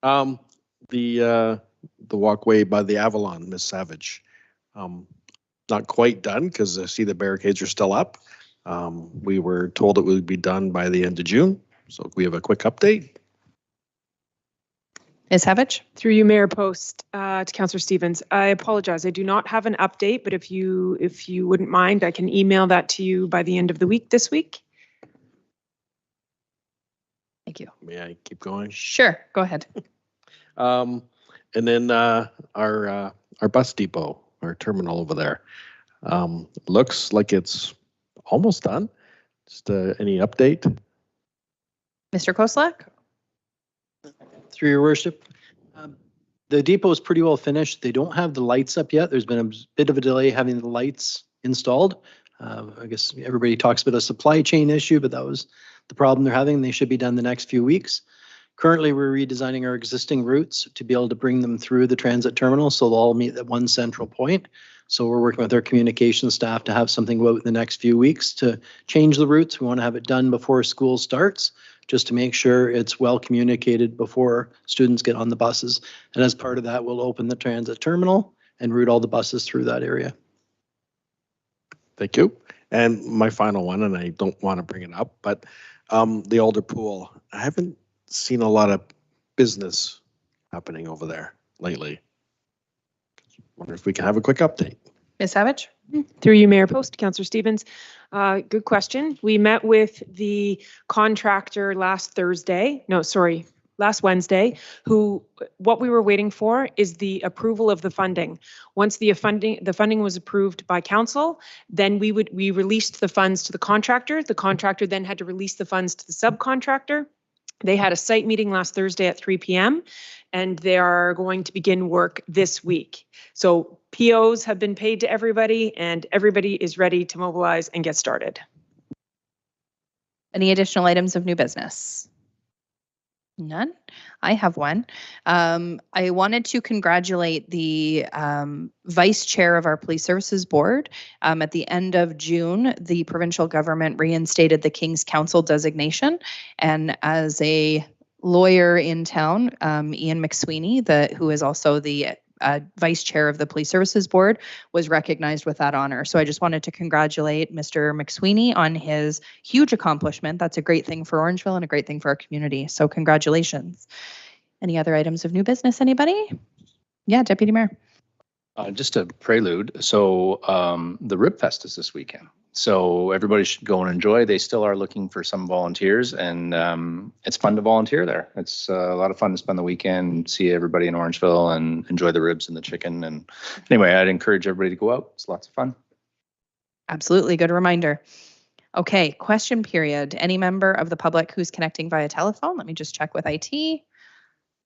The walkway by the Avalon, Miss Savage. Not quite done because I see the barricades are still up. We were told it would be done by the end of June. So we have a quick update. Ms. Savage? Through you, Mayor Post, to Councillor Stevens. I apologize. I do not have an update, but if you wouldn't mind, I can email that to you by the end of the week this week. Thank you. May I keep going? Sure, go ahead. And then our bus depot, our terminal over there, looks like it's almost done. Just any update? Mr. Koslak? Through your worship, the depot is pretty well finished. They don't have the lights up yet. There's been a bit of a delay having the lights installed. I guess everybody talks about a supply chain issue, but that was the problem they're having. They should be done the next few weeks. Currently, we're redesigning our existing routes to be able to bring them through the transit terminal, so they'll all meet at one central point. So we're working with our communication staff to have something go out in the next few weeks to change the routes. We want to have it done before school starts, just to make sure it's well communicated before students get on the buses. And as part of that, we'll open the transit terminal and route all the buses through that area. Thank you. And my final one, and I don't want to bring it up, but the Alder Pool, I haven't seen a lot of business happening over there lately. Wonder if we can have a quick update. Ms. Savage? Through you, Mayor Post, Councillor Stevens. Good question. We met with the contractor last Wednesday, what we were waiting for is the approval of the funding. Once the funding was approved by council, then we released the funds to the contractor. The contractor then had to release the funds to the subcontractor. They had a site meeting last Thursday at 3 p.m. and they are going to begin work this week. So POs have been paid to everybody and everybody is ready to mobilize and get started. Any additional items of new business? None. I have one. I wanted to congratulate the vice chair of our police services board. At the end of June, the provincial government reinstated the King's Council designation. And as a lawyer in town, Ian McSweeney, who is also the vice chair of the police services board, was recognized with that honor. So I just wanted to congratulate Mr. McSweeney on his huge accomplishment. That's a great thing for Orangeville and a great thing for our community. So congratulations. Any other items of new business, anybody? Yeah, Deputy Mayor. Just a prelude. So the Rib Fest is this weekend. So everybody should go and enjoy. They still are looking for some volunteers, and it's fun to volunteer there. It's a lot of fun to spend the weekend, see everybody in Orangeville and enjoy the ribs and the chicken. And anyway, I'd encourage everybody to go out. It's lots of fun. Absolutely. Good reminder. Okay, question period. Any member of the public who's connecting via telephone? Let me just check with IT.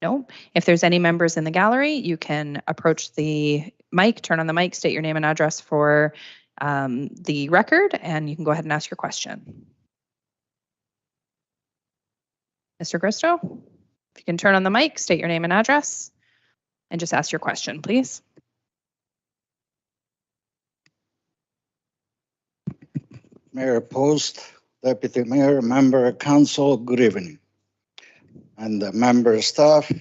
No. If there's any members in the gallery, you can approach the mic, turn on the mic, state your name and address for the record, and you can go ahead and ask your question. Mr. Christo, if you can turn on the mic, state your name and address, and just ask your question, please. Mayor Post, Deputy Mayor, Member of Council, good evening. And the member staff,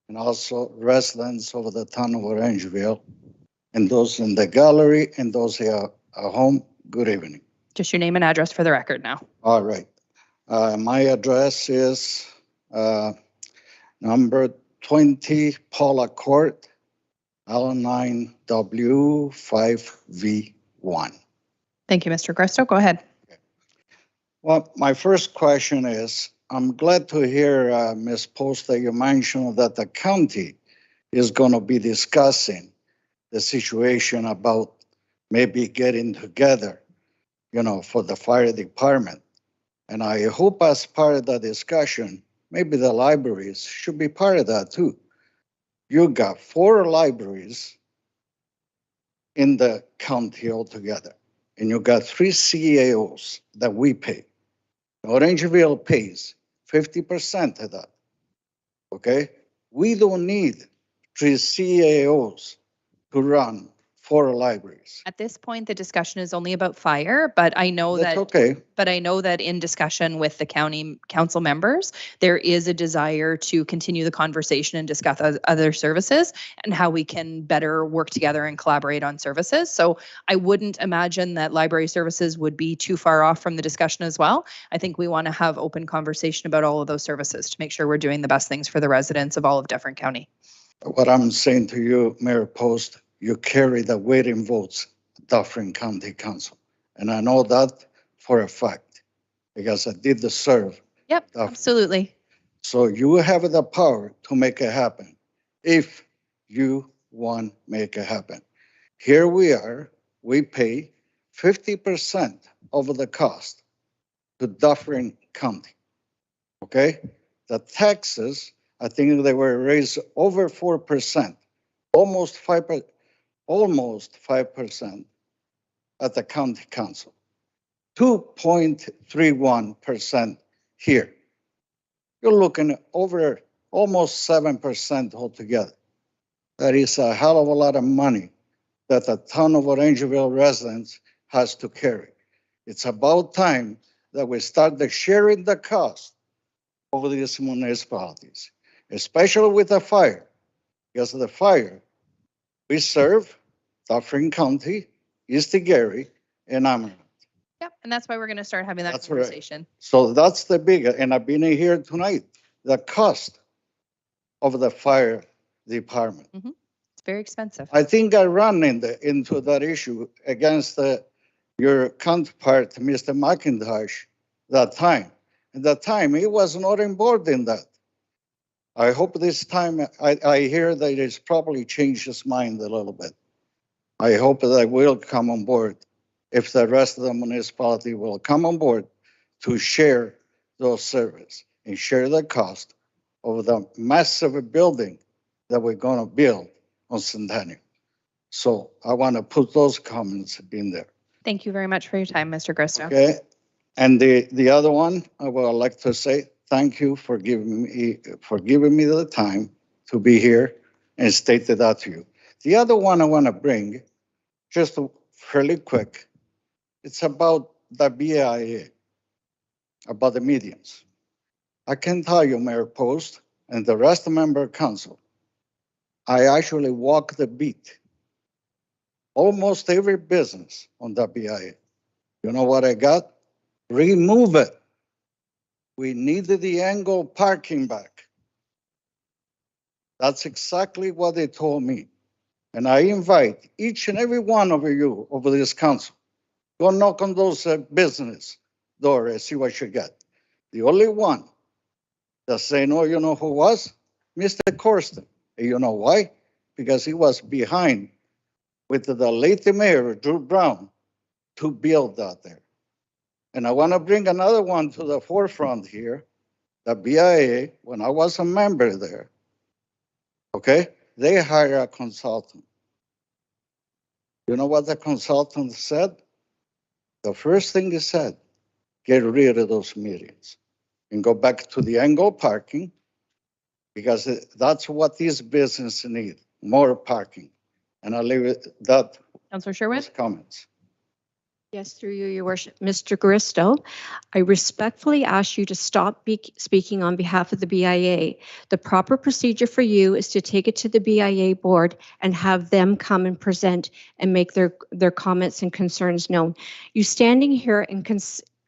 and also residents of the town of Orangeville, and those in the gallery and those here at home, good evening. Just your name and address for the record now. All right. My address is number 20 Paula Court, L9W5V1. Thank you, Mr. Christo. Go ahead. Well, my first question is, I'm glad to hear, Ms. Post, that you mentioned that the county is going to be discussing the situation about maybe getting together, for the fire department. And I hope as part of the discussion, maybe the libraries should be part of that too. You got 4 libraries in the county altogether, and you got 3 CAOs that we pay. Orangeville pays 50% of that, okay? We don't need 3 CAOs to run 4 libraries. At this point, the discussion is only about fire, but I know That's that okay. But I know that in discussion with the county council members, there is a desire to continue the conversation and discuss other services and how we can better work together and collaborate on services. So I wouldn't imagine that library services would be too far off from the discussion as well. I think we want to have open conversation about all of those services to make sure we're doing the best things for the residents of all of Dufferin County. What I'm saying to you, Mayor Post, you carry the weight in votes, Dufferin County Council. And I know that for a fact, because I did the serve. Yep, absolutely. So you have the power to make it happen if you want to make it happen. Here we are, we pay 50% of the cost to Dufferin County, okay? The taxes, I think they were raised over 4%, almost 5% at the county council. 2.31% here. You're looking at over almost 7% altogether. That is a hell of a lot of money that the town of Orangeville residents has to carry. It's about time that we start sharing the cost of these municipalities, especially with the fire, because of the fire, we serve Dufferin County, East Gary, and Amaranth. Yep, and that's why we're going to start having that That's right. conversation. So that's the big, and I've been here tonight, the cost of the fire department. It's very expensive. I think I ran into that issue against your counterpart, Mr. McIntosh, that time. At that time, he was not on board in that. I hope this time, I hear that it's probably changed his mind a little bit. I hope that will come on board if the rest of the municipality will come on board to share those services and share the cost of the massive building that we're going to build on Centennial. So I want to put those comments in there. Thank you very much for your time, Mr. Gristo. Okay. And the other one, I would like to say thank you for giving me the time to be here and state that to you. The other one I want to bring, just fairly quick, it's about the BIA, about the medians. I can tell you, Mayor Post, and the rest of member council, I actually walk the beat. Almost every business on the BIA. You know what I got? Remove it. We needed the angle parking back. That's exactly what they told me. And I invite each and every one of you over this council, go knock on those business doors and see what you get. The only one that say no, you know who was? Mr. Correspondence. And you know why? Because he was behind with the late mayor, Drew Brown, to build that there. And I want to bring another one to the forefront here. The BIA, when I was a member there, okay, they hire a consultant. You know what the consultant said? The first thing he said, get rid of those medians and go back to the angle parking, because that's what these businesses need, more parking. And I'll leave it that. Councillor Sherwood? Comments. Yes, through you, Your Worship. Mr. Gristo, I respectfully ask you to stop speaking on behalf of the BIA. The proper procedure for you is to take it to the BIA board and have them come and present and make their comments and concerns known. You standing here and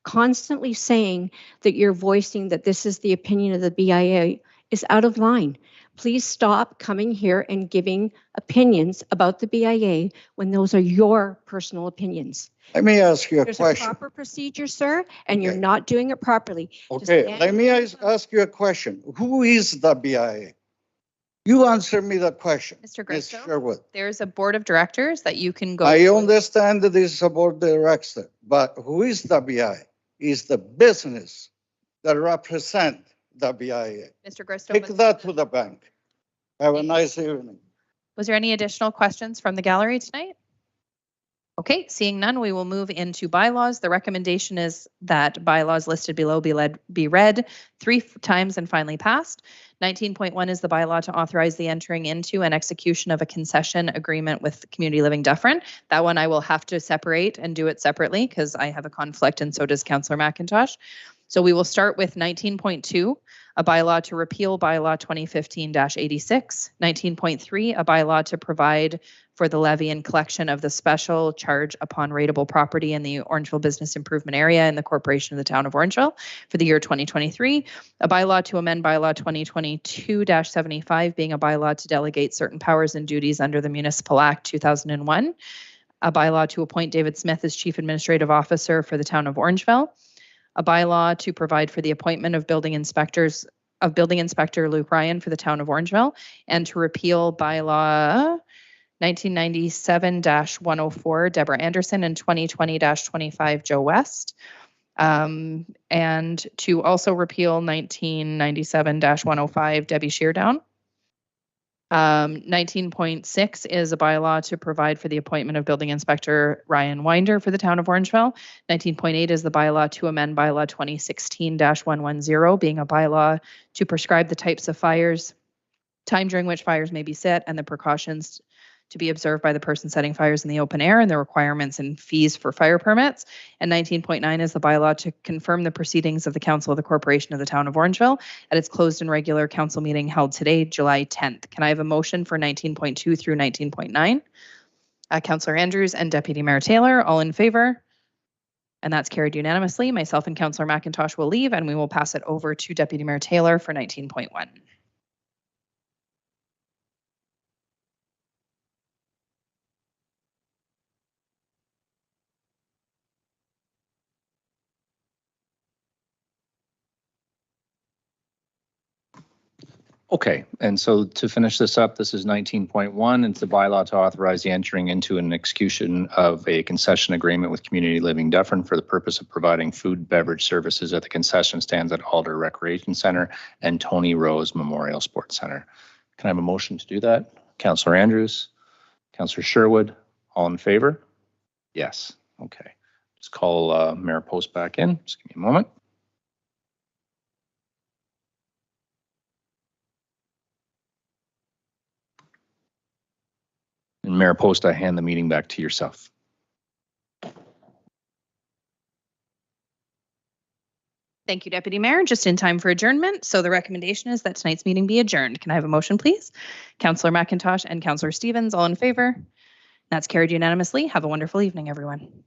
constantly saying that you're voicing that this is the opinion of the BIA is out of line. Please stop coming here and giving opinions about the BIA when those are your personal opinions. Let me ask you a There's question. a proper procedure, sir, and you're Okay. not doing it properly. Just Okay, stand let me there. ask you a question. Who is the BIA? You answer me the question, Mr. Ms. Gristo, Sherwood. there's a board of directors that you can go. I to. understand that this is a board director, but who is the BIA? Is the business that represent the BIA. Mr. Gristo, Take that to the bank. Have a nice evening. was there any additional questions from the gallery tonight? Okay, seeing none, we will move into bylaws. The recommendation is that bylaws listed below be read 3 times and finally passed. 19.1 is the bylaw to authorize the entering into and execution of a concession agreement with Community Living Dufferin. That one I will have to separate and do it separately because I have a conflict and so does Councillor McIntosh. So we will start with 19.2, a bylaw to repeal bylaw 2015-86. 19.3, a bylaw to provide for the levy and collection of the special charge upon rateable property in the Orangeville Business Improvement Area in the Corporation of the Town of Orangeville for the year 2023. A bylaw to amend bylaw 2022-75, being a bylaw to delegate certain powers and duties under the Municipal Act 2001. A bylaw to appoint David Smith as Chief Administrative Officer for the Town of Orangeville. A bylaw to provide for the appointment of Building Inspector Luke Ryan for the Town of Orangeville, and to repeal bylaw 1997-104 Deborah Anderson and 2020-25 Joe West. And to also repeal 1997-105 Debbie Sheardown. 19.6 is a bylaw to provide for the appointment of Building Inspector Ryan Winder for the Town of Orangeville. 19.8 is the bylaw to amend bylaw 2016-110, being a bylaw to prescribe the types of fires, time during which fires may be set, and the precautions to be observed by the person setting fires in the open air, and the requirements and fees for fire permits. And 19.9 is the bylaw to confirm the proceedings of the Council of the Corporation of the Town of Orangeville at its closed and regular council meeting held today, July 10th. Can I have a motion for 19.2 through 19.9? Councillor Andrews and Deputy Mayor Taylor, all in favor? And that's carried unanimously. Myself and Councillor McIntosh will leave, and we will pass it over to Deputy Mayor Taylor for 19.1. Okay, and so to finish this up, this is 19.1. It's the bylaw to authorize the entering into an execution of a concession agreement with Community Living Dufferin for the purpose of providing food beverage services at the concession stands at Alder Recreation Center and Tony Rose Memorial Sports Center. Can I have a motion to do that? Councillor Andrews, Councillor Sherwood, all in favor? Yes, okay. Just call Mayor Post back in. Just give me a moment. And Mayor Post, I hand the meeting back to yourself. Thank you, Deputy Mayor. Just in time for adjournment. So the recommendation is that tonight's meeting be adjourned. Can I have a motion, please? Councillor McIntosh and Councillor Stevens, all in favor? That's carried unanimously. Have a wonderful evening, everyone.